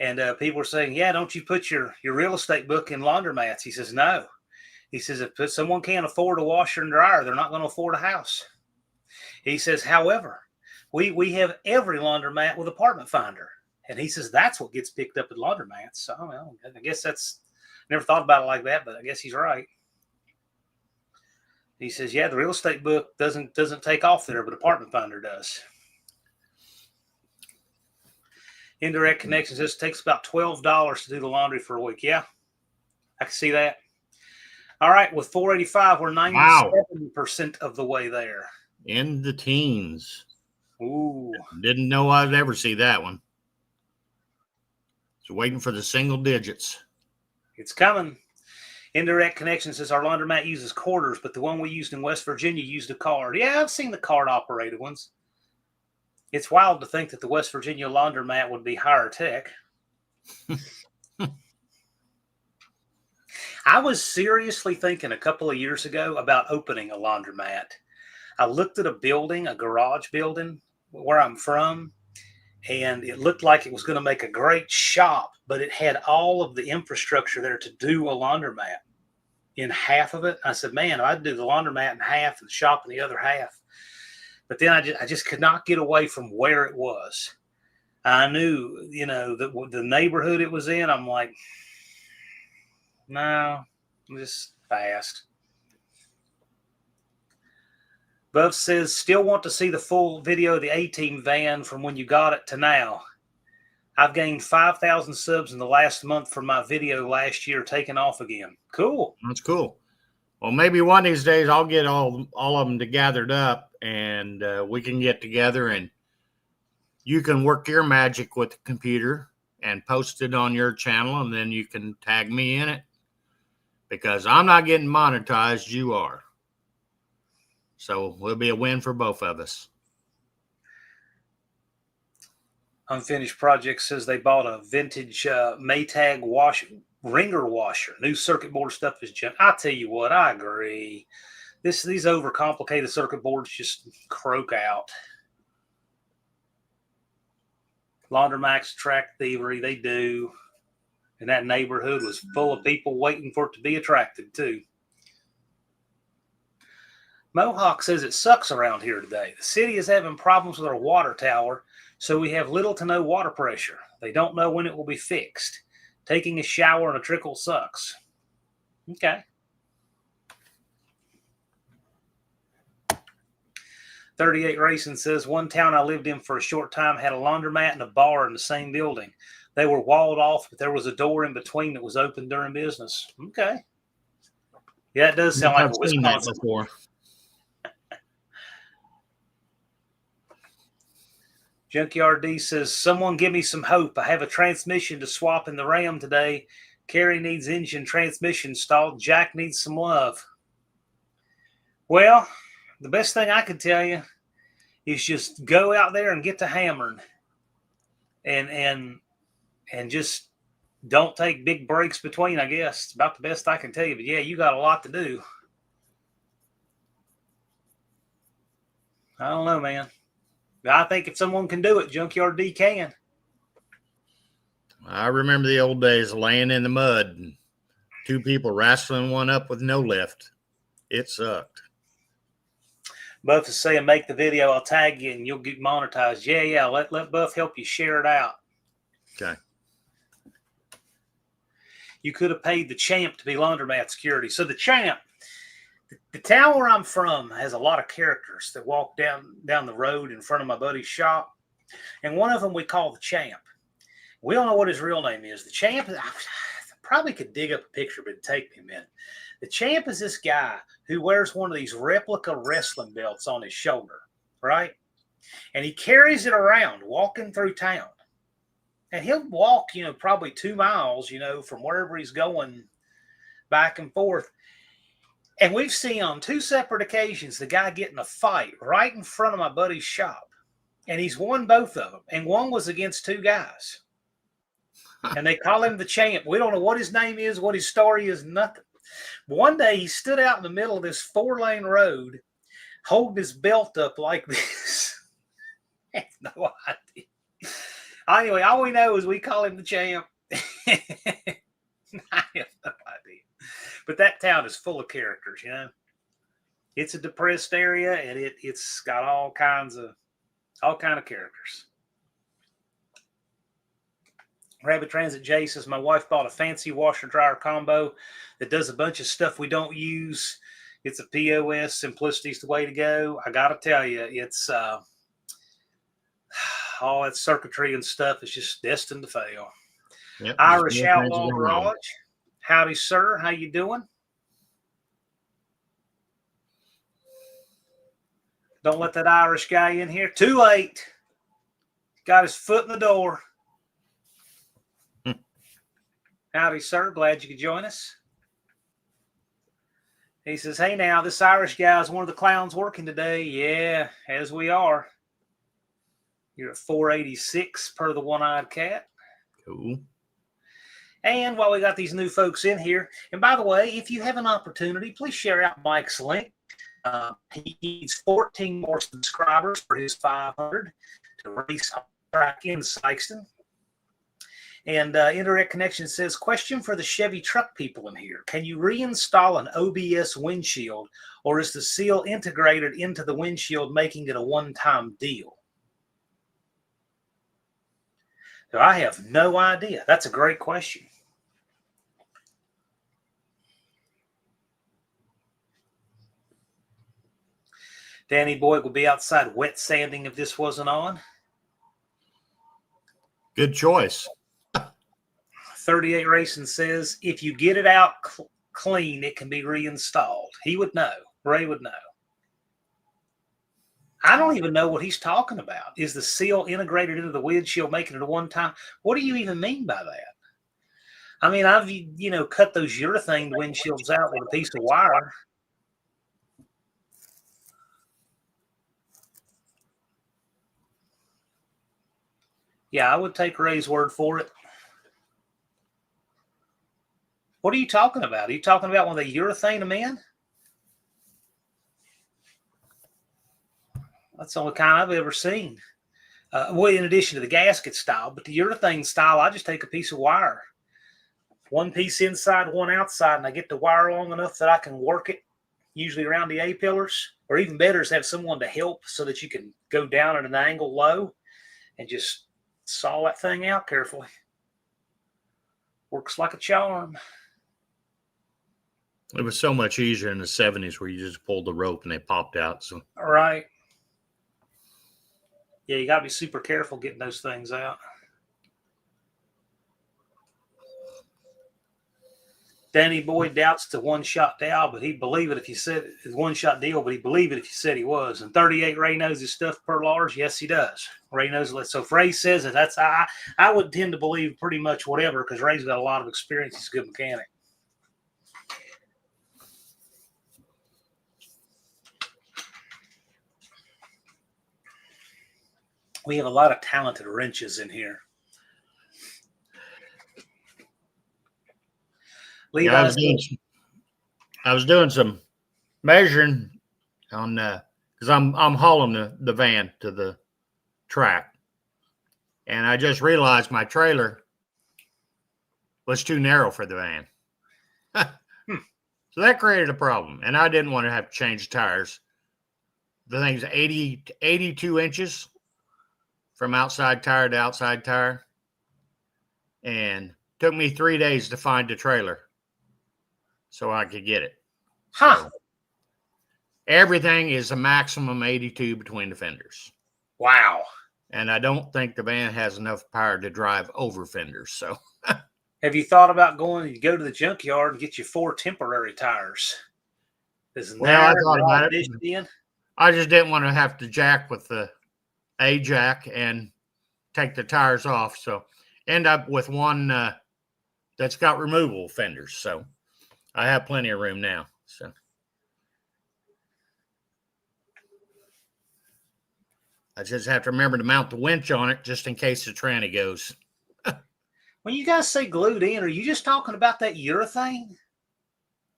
and people were saying, "Yeah, don't you put your real estate book in laundromats?" He says, "No." He says, "If someone can't afford a washer and dryer, they're not going to afford a house." He says, "However, we have every laundromat with apartment finder," and he says that's what gets picked up at laundromats. So, well, I guess that's never thought about it like that, but I guess he's right. He says, "Yeah, the real estate book doesn't take off there, but apartment finder does." Indirect Connections says it takes about $12 to do the laundry for a week. Yeah, I can see that. All right, with 485, we're 97% of the way there. in the teens. Ooh. Didn't know I'd ever see that one. So waiting for the single digits. It's coming. Indirect Connection says our laundromat uses quarters, but the one we used in West Virginia used a card. Yeah, I've seen the card operated ones. It's wild to think that the West Virginia laundromat would be higher tech. I was seriously thinking a couple of years ago about opening a laundromat. I looked at a building, a garage building where I'm from, and it looked like it was going to make a great shop, but it had all of the infrastructure there to do a laundromat in half of it. I said, man, I'd do the laundromat in half and the shop in the other half. But then I just could not get away from where it was. I knew, the neighborhood it was in. I'm like, no, I'm just fast. Buff says, still want to see the full video of the A-Team van from when you got it to now. I've gained 5,000 subs in the last month from my video last year taking off again. Cool. That's cool. Well, maybe one of these days I'll get all of them gathered up and we can get together and you can work your magic with the computer and post it on your channel, and then you can tag me in it because I'm not getting monetized. You are. So it'll be a win for both of us. Unfinished Project says they bought a vintage Maytag ringer washer. New circuit board stuff is junk. I tell you what, I agree. These overcomplicated circuit boards just croak out. Laundromats attract thievery. They do. And that neighborhood was full of people waiting for it to be attracted, too. Mohawk says it sucks around here today. The city is having problems with our water tower, so we have little to no water pressure. They don't know when it will be fixed. Taking a shower and a trickle sucks. Okay. 38 Racing says, one town I lived in for a short time had a laundromat and a bar in the same building. They were walled off, but there was a door in between that was open during business. Okay. Yeah, it does sound like I've seen that before. Junkyard D says, someone give me some hope. I have a transmission to swap in the Ram today. Carrie needs engine transmission installed. Jack needs some love. Well, the best thing I could tell you is just go out there and get to hammering. And just don't take big breaks between, I guess. It's about the best I can tell you. But, yeah, you got a lot to do. I don't know, man. I think if someone can do it, Junkyard D can. I remember the old days laying in the mud and two people wrestling one up with no lift. It sucked. Buff is saying, make the video. I'll tag you and you'll get monetized. Yeah. Let Buff help you share it out. Okay. You could have paid the Champ to be laundromat security. So the Champ, the town where I'm from has a lot of characters that walk down the road in front of my buddy's shop. And one of them we call the Champ. We don't know what his real name is. The Champ, I probably could dig up a picture, but it'd take me a minute. The Champ is this guy who wears one of these replica wrestling belts on his shoulder, right? And he carries it around walking through town. And he'll walk, probably 2 miles, from wherever he's going back and forth. And we've seen on 2 separate occasions the guy get in a fight right in front of my buddy's shop. And he's won both of them. And one was against 2 guys. And they call him the Champ. We don't know what his name is, what his story is, nothing. One day he stood out in the middle of this 4-lane road, holding his belt up like this. I have no idea. Anyway, all we know is we call him the Champ. I have no idea. But that town is full of characters, It's a depressed area, and it's got all kind of characters. Rabbit Transit J says, my wife bought a fancy washer-dryer combo that does a bunch of stuff we don't use. It's a POS. Simplicity's the way to go. I got to tell you, it's all that circuitry and stuff is just destined to fail. Yep, Irish Outlaw Garage. Howdy, sir. How you doing? Don't let that Irish guy in here. Too late. Got his foot in the door. Howdy, sir. Glad you could join us. He says, hey, now, this Irish guy is one of the clowns working today. Yeah, as we are. You're at 486 per the one-eyed cat. Cool. And while we got these new folks in here, and by the way, if you have an opportunity, please share out Mike's link. He needs 14 more subscribers for his 500 to race track in Sykeston. And Indirect Connection says, question for the Chevy truck people in here. Can you reinstall an OBS windshield, or is the seal integrated into the windshield, making it a one-time deal? So I have no idea. That's a great question. Danny Boyd will be outside wet sanding if this wasn't on. Good choice. 38 Racing says, if you get it out clean, it can be reinstalled. He would know. Ray would know. I don't even know what he's talking about. Is the seal integrated into the windshield, making it a one-time? What do you even mean by that? I mean, I've, cut those urethane windshields out with a piece of wire. Yeah, I would take Ray's word for it. What are you talking about? Are you talking about when they urethane them in? That's the only kind I've ever seen. Well, in addition to the gasket style, but the urethane style, I just take a piece of wire, one piece inside, one outside, and I get the wire long enough that I can work it, usually around the A-pillars, or even better is have someone to help so that you can go down at an angle low and just saw that thing out carefully. Works like a charm. It was so much easier in the 70s where you just pulled the rope and they popped out. So, All right. Yeah, you got to be super careful getting those things out. Danny Boy doubts the one-shot deal, but he'd believe it if you said it's one-shot deal, but he'd believe it if you said he was. And 38 Ray knows his stuff per large. Yes, he does. Ray knows it. So if Ray says it, that's I would tend to believe pretty much whatever because Ray's got a lot of experience. He's a good mechanic. We have a lot of talented wrenches in here. yeah, I was doing some measuring on because I'm hauling the van to the track, and I just realized my trailer was too narrow for the van. So that created a problem, and I didn't want to have to change tires. The thing's 82 inches from outside tire to outside tire, and took me 3 days to find the trailer so I could get it. Huh. So everything is a maximum 82 between the fenders. Wow. And I don't think the van has enough power to drive over fenders. So have you thought about going to go to the junkyard and get you 4 temporary tires? Well, I thought about it. I just didn't want to have to jack with the A jack and take the tires off. So end up with one that's got removable fenders. So I have plenty of room now. So I just have to remember to mount the winch on it just in case the tranny goes. When you guys say glued in, are you just talking about that urethane?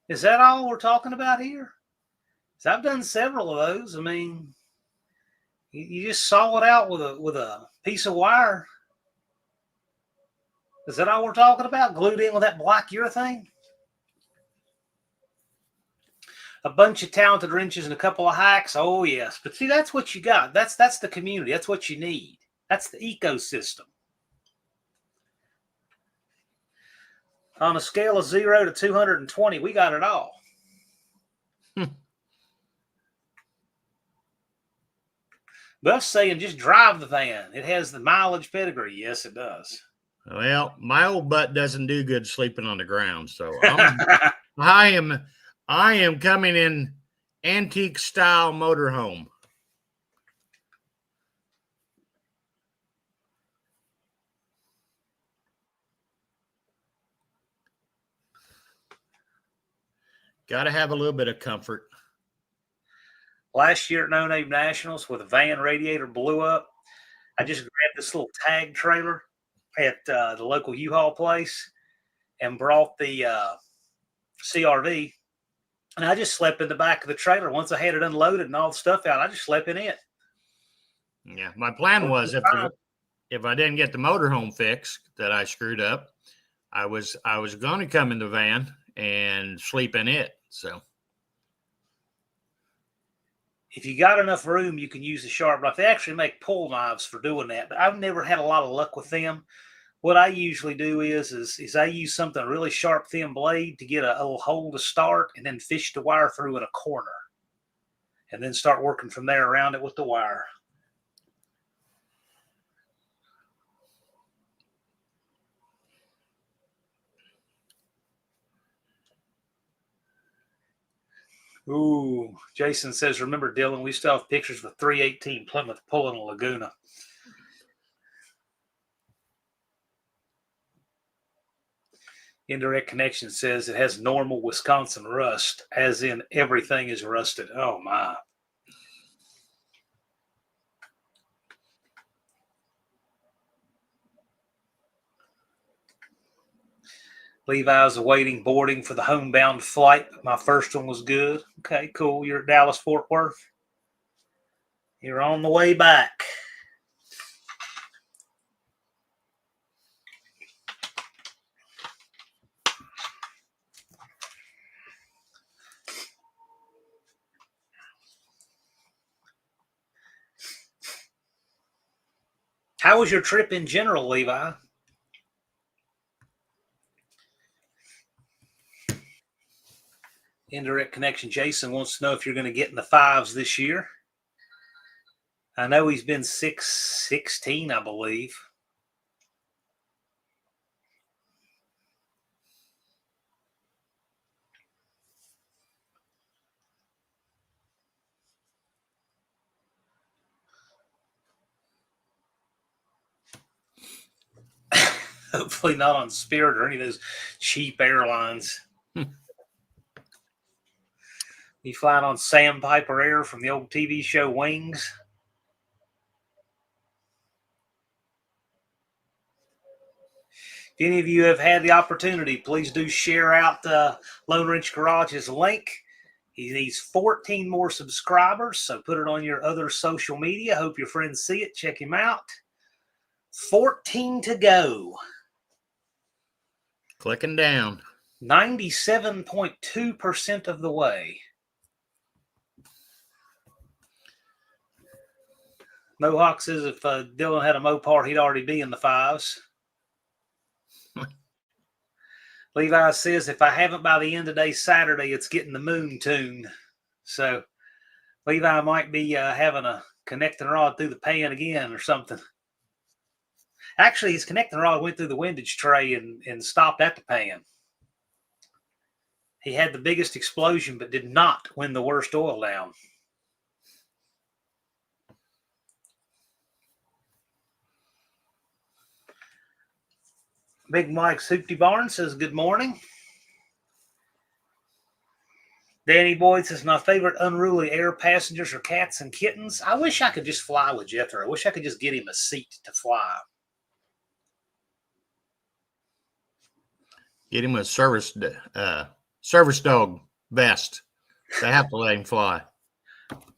Is that all we're talking about here? So I've done several of those. I mean, you just saw it out with a piece of wire. Is that all we're talking about? Glued in with that black urethane? A bunch of talented wrenches and a couple of hacks. Oh, yes. But see, that's what you got. That's the community. That's what you need. That's the ecosystem. On a scale of 0 to 220, we got it all. Buff's saying just drive the van. It has the mileage pedigree. Yes, it does. Well, my old butt doesn't do good sleeping on the ground, so I am coming in antique style motorhome. Got to have a little bit of comfort. Last year at No Name Nationals, where the van radiator blew up, I just grabbed this little tag trailer at the local U-Haul place and brought the CRV, and I just slept in the back of the trailer. Once I had it unloaded and all the stuff out, I just slept in it. Yeah, my plan was if I didn't get the motorhome fixed that I screwed up, I was going to come in the van and sleep in it. So if you got enough room, you can use the sharp knife. They actually make pull knives for doing that, but I've never had a lot of luck with them. What I usually do is I use something really sharp, thin blade to get a little hole to start, and then fish the wire through in a corner, and then start working from there around it with the wire. Ooh, Jason says, remember, Dylan, we still have pictures of a 318 Plymouth pulling a Laguna. Indirect Connection says it has normal Wisconsin rust, as in everything is rusted. Oh, my. Levi's awaiting boarding for the homebound flight. My first one was good. Okay, cool. You're at Dallas, Fort Worth. You're on the way back. How was your trip in general, Levi? Indirect connection. Jason wants to know if you're going to get in the fives this year. I know he's been 616, I believe. Hopefully not on Spirit or any of those cheap airlines. You flying on Sandpiper Air from the old TV show Wings? If any of you have had the opportunity, please do share out Lone Wrench Garage's link. He needs 14 more subscribers, so put it on your other social media. Hope your friends see it. Check him out. 14 to go. Clicking down. 97.2% of the way. Mohawk says if Dylan had a Mopar, he'd already be in the fives. Levi says if I haven't by the end of day Saturday, it's getting the moon tune. So Levi might be having a connecting rod through the pan again or something. Actually, his connecting rod went through the windage tray and stopped at the pan. He had the biggest explosion, but did not win the worst oil down. Big Mike Soupty Barn says, good morning. Danny Boyd says, my favorite unruly air passengers are cats and kittens. I wish I could just fly with Jethro. I wish I could just get him a seat to fly. Get him a service dog vest. They have to let him fly.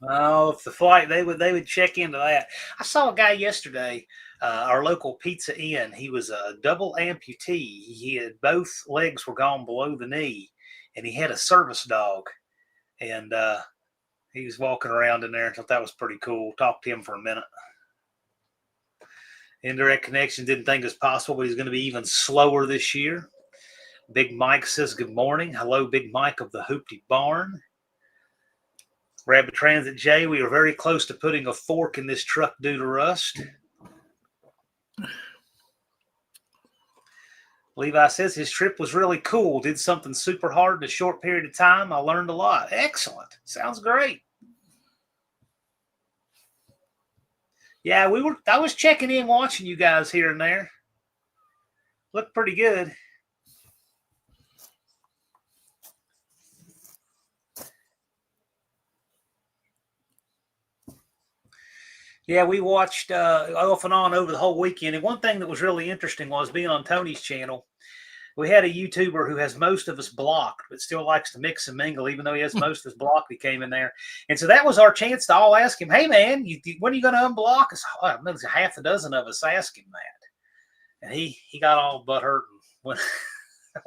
Oh, if the flight, they would check into that. I saw a guy yesterday, our local Pizza Inn. He was a double amputee. He had both legs were gone below the knee, and he had a service dog. And he was walking around in there. I thought that was pretty cool. Talked to him for a minute. Indirect connection, didn't think it was possible, but he's going to be even slower this year. Big Mike says, good morning. Hello, Big Mike of the Hoopty Barn. Rabbit Transit J, we are very close to putting a fork in this truck due to rust. Levi says his trip was really cool. Did something super hard in a short period of time. I learned a lot. Excellent. Sounds great. Yeah, I was checking in, watching you guys here and there. Looked pretty good. Yeah, we watched off and on over the whole weekend. And one thing that was really interesting was being on Tony's channel. We had a YouTuber who has most of us blocked, but still likes to mix and mingle, even though he has most of us blocked. He came in there. And so that was our chance to all ask him, hey, man, when are you going to unblock us? Oh, there's half a dozen of us asking that. And he got all butthurt and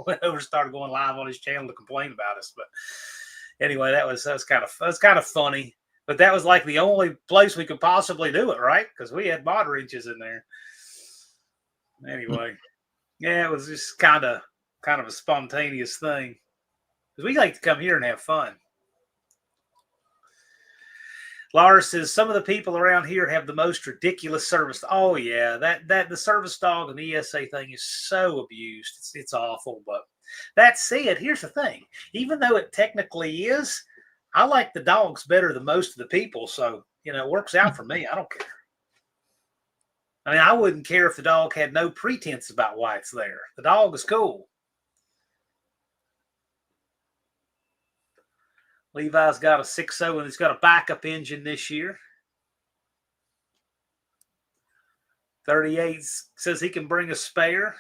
went over and started going live on his channel to complain about us. But anyway, that was kind of funny. But that was like the only place we could possibly do it, right? Because we had mod wrenches in there. Anyway, yeah, it was just kind of a spontaneous thing. Because we like to come here and have fun. Laura says some of the people around here have the most ridiculous service. Oh yeah, that the service dog and the ESA thing is so abused. It's awful. But that said, here's the thing: even though it technically is, I like the dogs better than most of the people. So it works out for me. I don't care. I mean, I wouldn't care if the dog had no pretense about why it's there. The dog is cool. Levi's got a 6.0 and he's got a backup engine this year. 38 says he can bring a spare.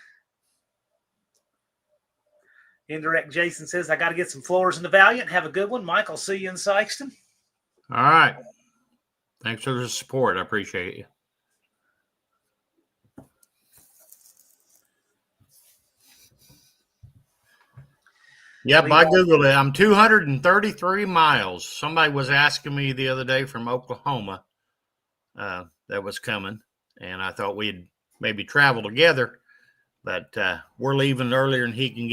Indirect Jason says, I got to get some floors in the Valiant. Have a good one. Mike, I'll see you in Sykeston. All right. Thanks for the support. I appreciate you. Yep, I Googled it. I'm 233 miles. Somebody was asking me the other day from Oklahoma that was coming, and I thought we'd maybe travel together, but we're leaving earlier than he can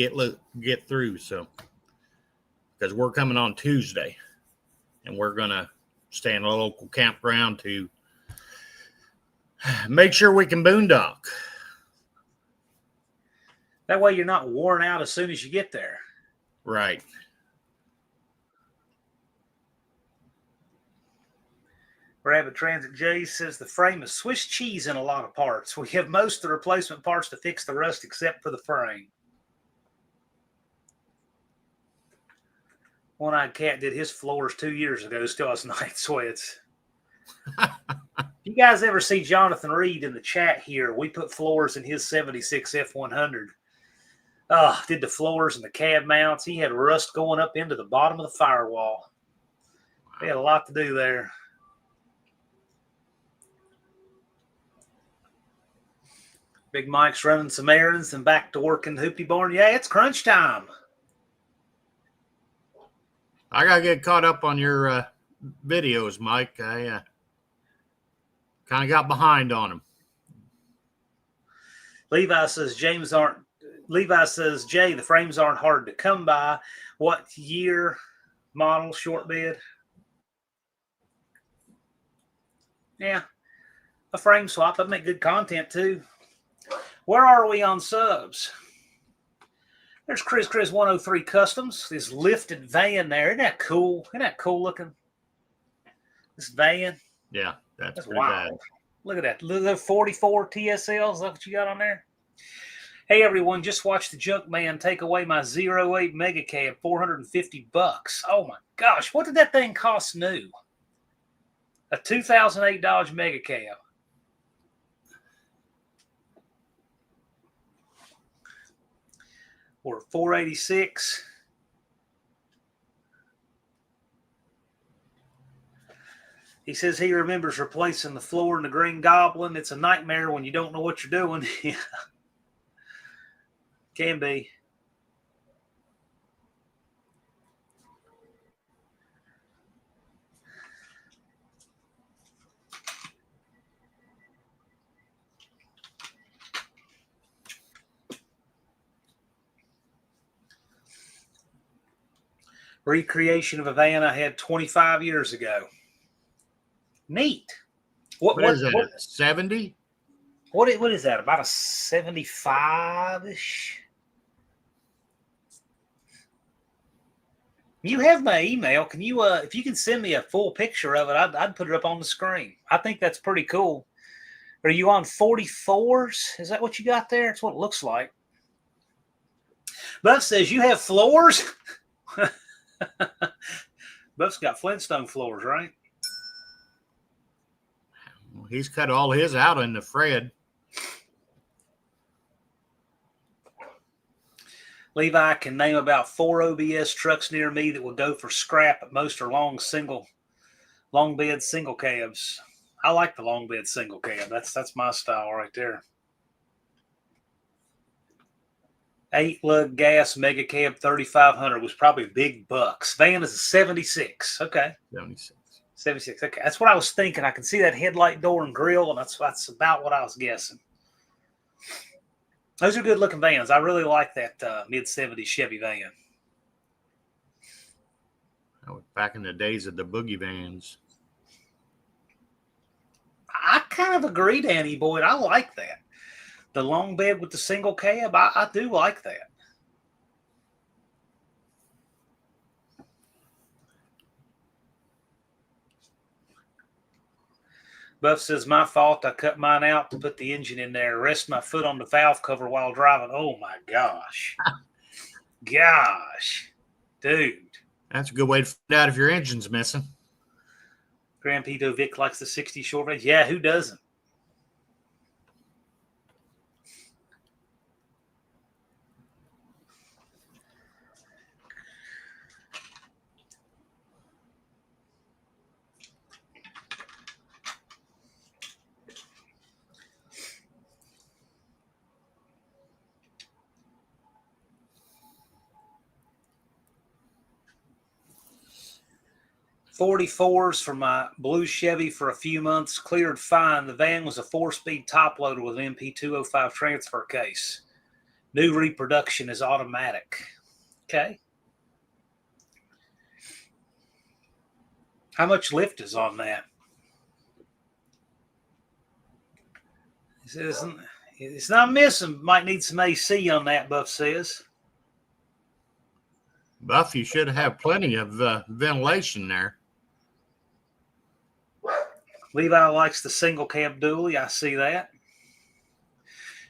get through. So, because we're coming on Tuesday, and we're gonna stay in a local campground to make sure we can boondock. That way, you're not worn out as soon as you get there. Right. Rabbit Transit J says the frame is Swiss cheese in a lot of parts. We have most of the replacement parts to fix the rust except for the frame. One-Eyed Cat did his floors 2 years ago. Still has night sweats. You guys ever see Jonathan Reed in the chat here? We put floors in his 76 F100. Did the floors and the cab mounts. He had rust going up into the bottom of the firewall. He had a lot to do there. Big Mike's running some errands and back to work in the Hoopty Barn. Yeah, it's crunch time. I got to get caught up on your videos, Mike. I kind of got behind on them. Levi says, Jay, the frames aren't hard to come by. What year model short bed? Yeah, a frame swap. That'd make good content too. Where are we on subs? There's Chris 103 Customs, this lifted van there. Isn't that cool? Isn't that cool looking? This van. Yeah, that's wild. Bad. Look at that. Look at 44 TSLs. Is that what you got on there? Hey, everyone, just watched the junk man take away my 08 Mega Cab, $450. Oh, my gosh. What did that thing cost new? A $2,008 Dodge Mega Cab. Or $486. He says he remembers replacing the floor in the Green Goblin. It's a nightmare when you don't know what you're doing. Can be. Recreation of a van I had 25 years ago. Neat. What is that? 70? What is that? About a 75-ish? You have my email. Can you, if you can send me a full picture of it, I'd put it up on the screen. I think that's pretty cool. Are you on 44s? Is that what you got there? That's what it looks like. Buff says you have floors. Buff's got Flintstone floors, right? Well, he's cut all his out in the Fred. Levi can name about 4 OBS trucks near me that will go for scrap, but most are long bed single cabs. I like the long bed single cab. That's my style right there. 8-lug gas Mega Cab 3500 was probably big bucks. Van is a 76. Okay. 76. Okay. That's what I was thinking. I can see that headlight door and grill, and that's about what I was guessing. Those are good looking vans. I really like that mid-70s Chevy van. That was back in the days of the boogie vans. I kind of agree, Danny Boyd. I like that. The long bed with the single cab, I do like that. Buff says, my fault. I cut mine out to put the engine in there. Rest my foot on the valve cover while driving. Oh, my gosh. Gosh. Dude. That's a good way to find out if your engine's missing. Grand Pito Vic likes the 60 short range. Yeah, who doesn't? 44s for my blue Chevy for a few months. Cleared fine. The van was a 4-speed top loader with an MP205 transfer case. New reproduction is automatic. Okay. How much lift is on that? He says it's not missing. Might need some AC on that, Buff says. Buff, you should have plenty of ventilation there. Levi likes the single cab dually. I see that.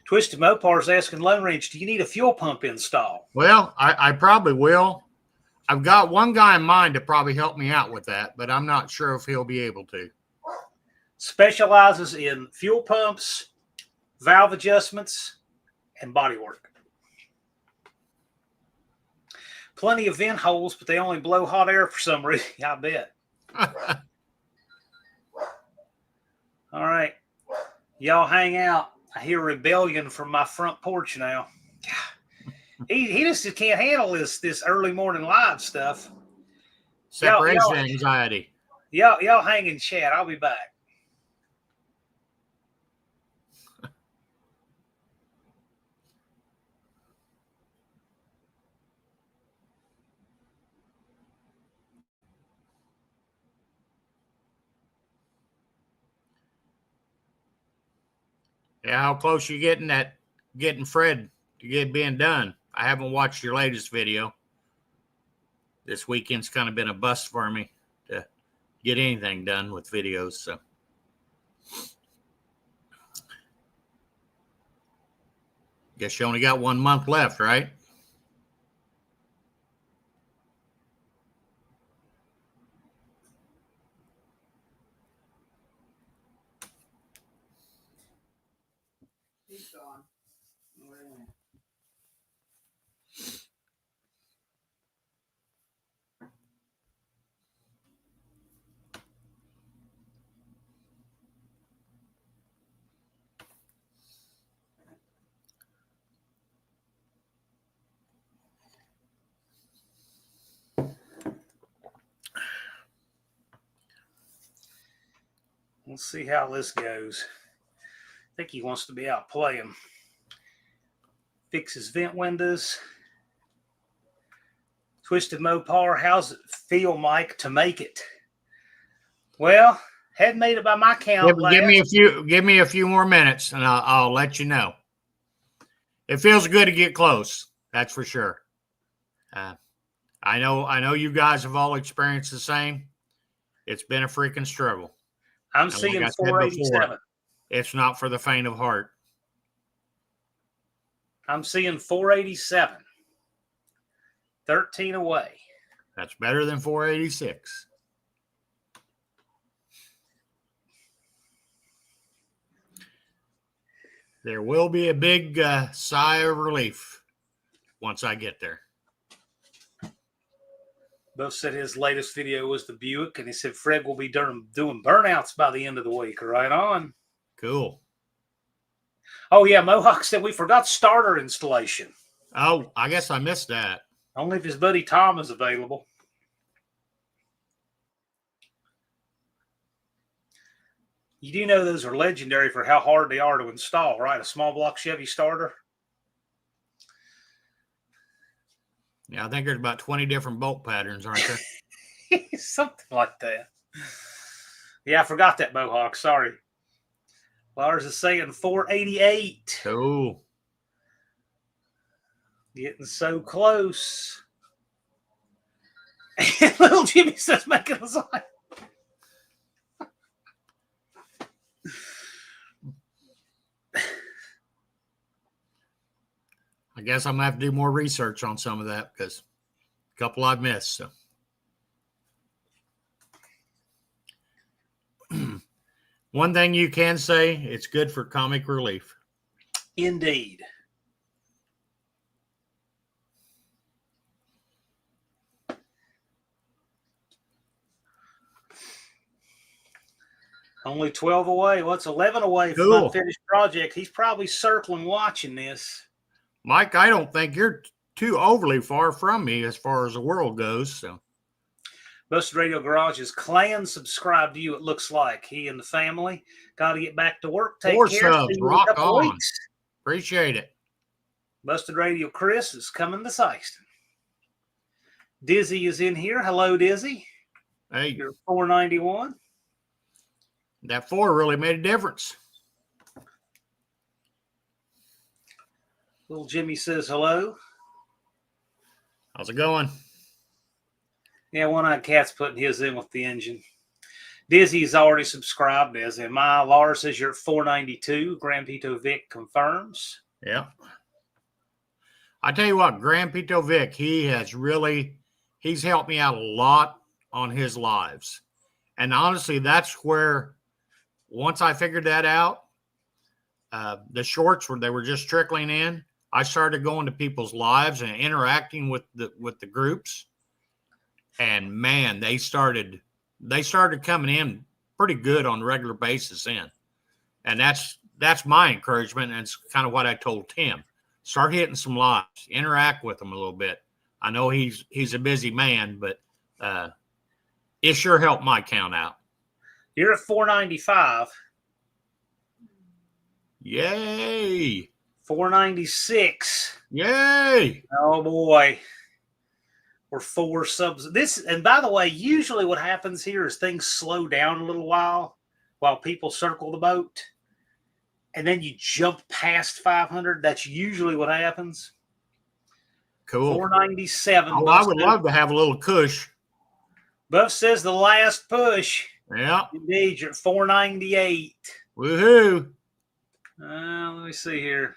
Twisted Mopar's asking Lone Range, do you need a fuel pump install? Well, I probably will. I've got one guy in mind to probably help me out with that, but I'm not sure if he'll be able to. Specializes in fuel pumps, valve adjustments, and body work. Plenty of vent holes, but they only blow hot air for some reason. I bet. All right. Y'all hang out. I hear rebellion from my front porch now. He just can't handle this early morning live stuff. Separation anxiety. Y'all hang in chat. I'll be back. Yeah, how close you getting Fred to being done? I haven't watched your latest video. This weekend's kind of been a bust for me to get anything done with videos. So, guess you only got 1 month left, right? He's gone. Where he went? We'll see how this goes. I think he wants to be out playing. Fix his vent windows. Twisted Mopar, how's it feel, Mike, to make it? Well, hadn't made it by my count. Give me a few more minutes, and I'll let you know. It feels good to get close. That's for sure. I know you guys have all experienced the same. It's been a freaking struggle. I'm seeing 487. It's not for the faint of heart. I'm seeing 487. 13 away. That's better than 486. There will be a big sigh of relief once I get there. Buff said his latest video was the Buick, and he said Fred will be doing burnouts by the end of the week. Right on. Cool. Oh, yeah, Mohawk said we forgot starter installation. Oh, I guess I missed that. Only if his buddy Tom is available. You do know those are legendary for how hard they are to install, right? A small block Chevy starter. Yeah, I think there's about 20 different bolt patterns, aren't there? Something like that. Yeah, I forgot that, Mohawk. Sorry. Lars is saying 488. Cool. Getting so close. And little Jimmy says, making a sign. I guess I'm going to have to do more research on some of that because a couple I've missed. So. One thing you can say, it's good for comic relief. Indeed. Only 12 away. What's 11 away from Cool. unfinished project? He's probably circling watching this. Mike, I don't think you're too overly far from me as far as the world goes. So Busted Radio Garage's clan subscribed to you, it looks like. He and the family got to get back to work. Take 4 care. subs. See you in a Rock couple on. weeks. Appreciate it. Busted Radio Chris is coming to Syston. Dizzy is in here. Hello, Dizzy. Hey, You're 491. that 4 really made a difference. Little Jimmy says hello. How's it going? Yeah, One-Eyed Cat's putting his in with the engine. Dizzy's already subscribed, as am I. Lars says you're at 492. Grand Pito Vic confirms. Yeah. I tell you what, Grand Pito Vic, he's helped me out a lot on his lives. And honestly, that's where, once I figured that out, the shorts they were just trickling in. I started going to people's lives and interacting with the groups. And man, they started coming in pretty good on a regular basis then. And that's my encouragement. And it's kind of what I told Tim. Start hitting some lives, interact with them a little bit. I know he's a busy man, but it sure helped my count out. You're at 495. Yay. 496. Yay. Oh boy. We're 4 subs. And by the way, usually what happens here is things slow down a little while people circle the boat. And then you jump past 500. That's usually what happens. Cool. 497. Oh, I would love to have a little cush. Buff says the last push. Yeah. Indeed, you're at 498. Woohoo. Let me see here.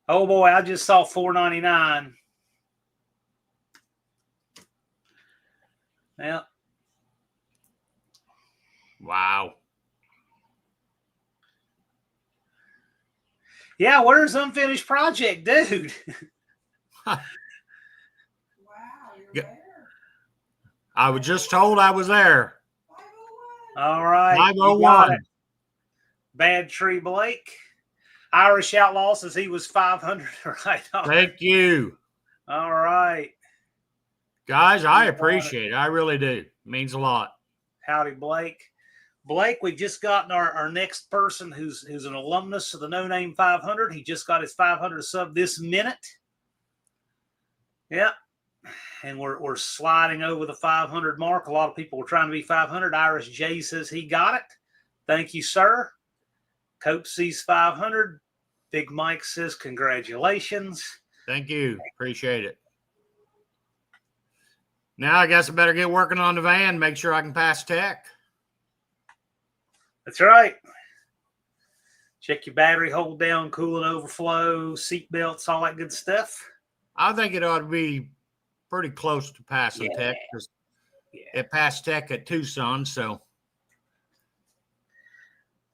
Oh boy, I just saw 499. Yeah. Wow. Wow, Where's Unfinished Project, dude? you're Yeah. there. I was just told I was there. 501. All right. 501. Bad Tree Blake. Irish Outlaw says he was 500. Right on. Thank you. All right. Guys, I appreciate it. I really do. It means a lot. Howdy, Blake. Blake, we've just gotten our next person who's an alumnus of the No Name 500. He just got his 500 sub this minute. Yeah. And we're sliding over the 500 mark. A lot of people were trying to be 500. Irish J says he got it. Thank you, sir. Cope sees 500. Big Mike says congratulations. Thank you. Appreciate it. Now I guess I better get working on the van, make sure I can pass tech. That's right. Check your battery hold down, coolant overflow, seat belts, all that good stuff. I think it ought to be pretty close to passing tech because it passed tech at Tucson. So,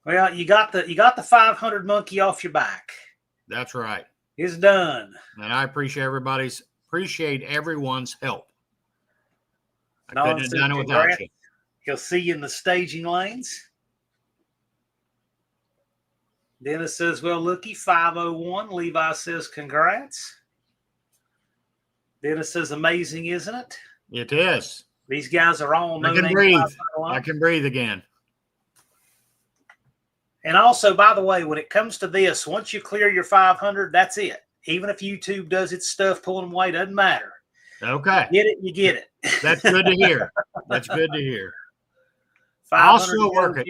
well, you got the 500 monkey off your back. that's right. It's done. And I appreciate everyone's help. I couldn't have done it without you. He'll see you in the staging lanes. Dennis says, well, looky, 501. Levi says, congrats. Dennis says, amazing, isn't it? It is. These guys are all I can breathe. I can breathe again. And also, by the way, when it comes to this, once you clear your 500, that's it. Even if YouTube does its stuff, pulling them away, doesn't matter. Okay. You get it. That's good to hear. That's good to hear. I'll still work it.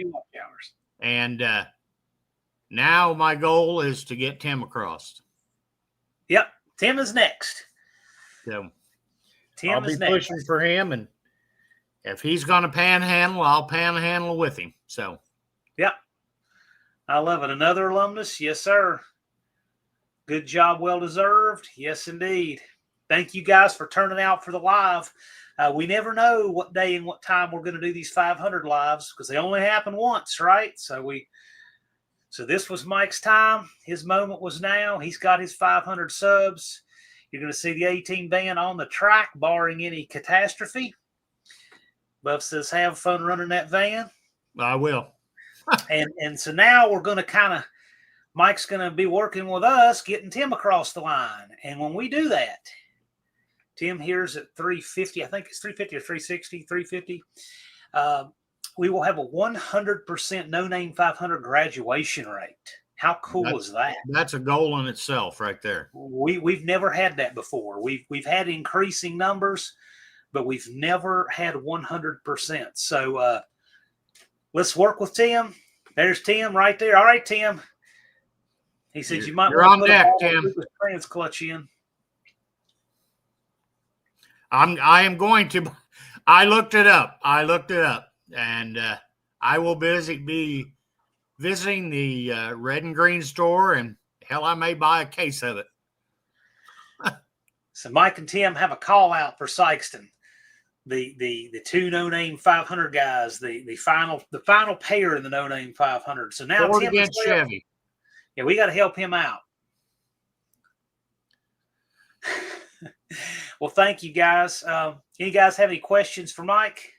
And now my goal is to get Tim across. Yep. Tim is next. So Tim I'll is be next. pushing for him. And if he's going to panhandle, I'll panhandle with him. So, yep. I love it. Another alumnus. Yes, sir. Good job. Well deserved. Yes, indeed. Thank you guys for turning out for the live. We never know what day and what time we're going to do these 500 lives because they only happen once, right? So this was Mike's time. His moment was now. He's got his 500 subs. You're going to see the 18 van on the track, barring any catastrophe. Buff says, have fun running that van. I will. and so now we're going to Mike's going to be working with us, getting Tim across the line. And when we do that, Tim here's at 350. I think it's 350 or 360, 350. We will have a 100% No Name 500 graduation rate. How cool is that? That's a goal in itself right there. We've never had that before. We've had increasing numbers, but we've never had 100%. So let's work with Tim. There's Tim right there. All right, Tim. He says you might you're want to on put deck, a Tim. trans clutch in. I am going to. I looked it up, and I will be visiting the Red and Green store, and hell, I may buy a case of it. So Mike and Tim have a call out for Sykeston. The two No Name 500 guys, the final pair in the No Name 500. So now Ford Tim against Chevy. Yeah, we got to help him out. Well, thank you guys. Any guys have any questions for Mike?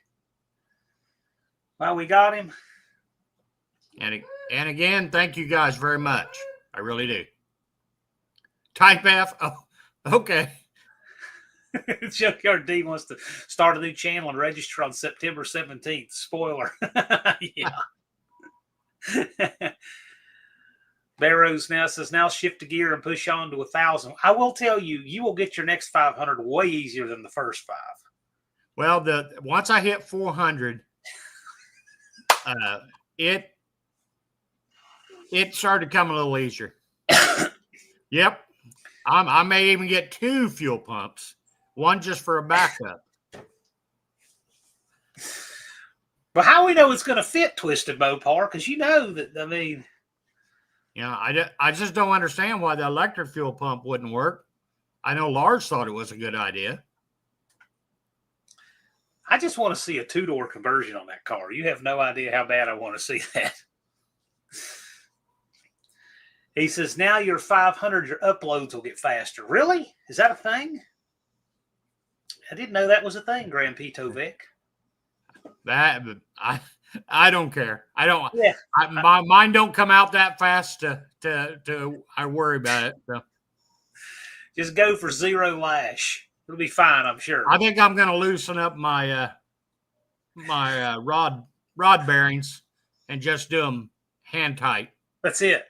Well, we got him. And again, thank you guys very much. I really do. Type F. Oh, okay. Junkyard D wants to start a new channel and register on September 17th. Spoiler. Yeah. Barrows now says, now shift the gear and push on to 1,000. I will tell you, you will get your next 500 way easier than the first 5. Well, once I hit 400, it started to come a little easier. Yep. I may even get 2 fuel pumps, one just for a backup. But how we know it's going to fit Twisted Mopar? Because you know that, I mean. I just don't understand why the electric fuel pump wouldn't work. I know Lars thought it was a good idea. I just want to see a 2-door conversion on that car. You have no idea how bad I want to see that. He says, now your 500, your uploads will get faster. Really? Is that a thing? I didn't know that was a thing, Grand Pito Vic. I don't care. I don't. Yeah. Mine don't come out that fast to I worry about it. So. Just go for 0 lash. It'll be fine, I'm sure. I think I'm going to loosen up my rod bearings and just do them hand tight. That's it.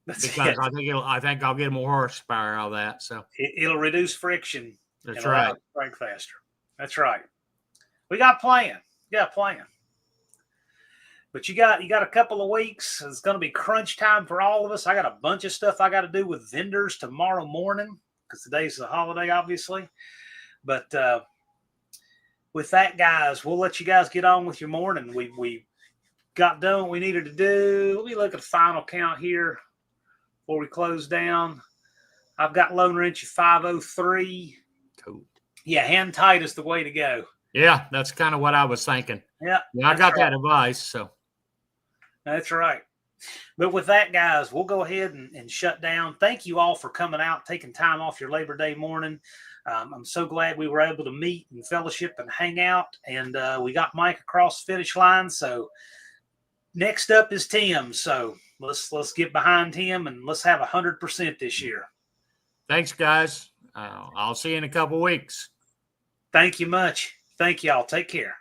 Because I think I'll get more horsepower out of that. So it'll reduce friction. That's right. Crank faster. That's right. We got a plan. But you got a couple of weeks. It's going to be crunch time for all of us. I got a bunch of stuff I got to do with vendors tomorrow morning because today's the holiday, obviously. But with that, guys, we'll let you guys get on with your morning. We got done what we needed to do. Let me look at the final count here before we close down. I've got Lone Wrench at 503. Cool. Yeah, hand tight is the way to go. Yeah, that's kind of what I was thinking. Yeah, I got that advice. So that's right. But with that, guys, we'll go ahead and shut down. Thank you all for coming out, taking time off your Labor Day morning. I'm so glad we were able to meet and fellowship and hang out. And we got Mike across the finish line. So next up is Tim. So let's get behind him and let's have 100% this year. Thanks, guys. I'll see you in a couple weeks. Thank you much. Thank y'all. Take care.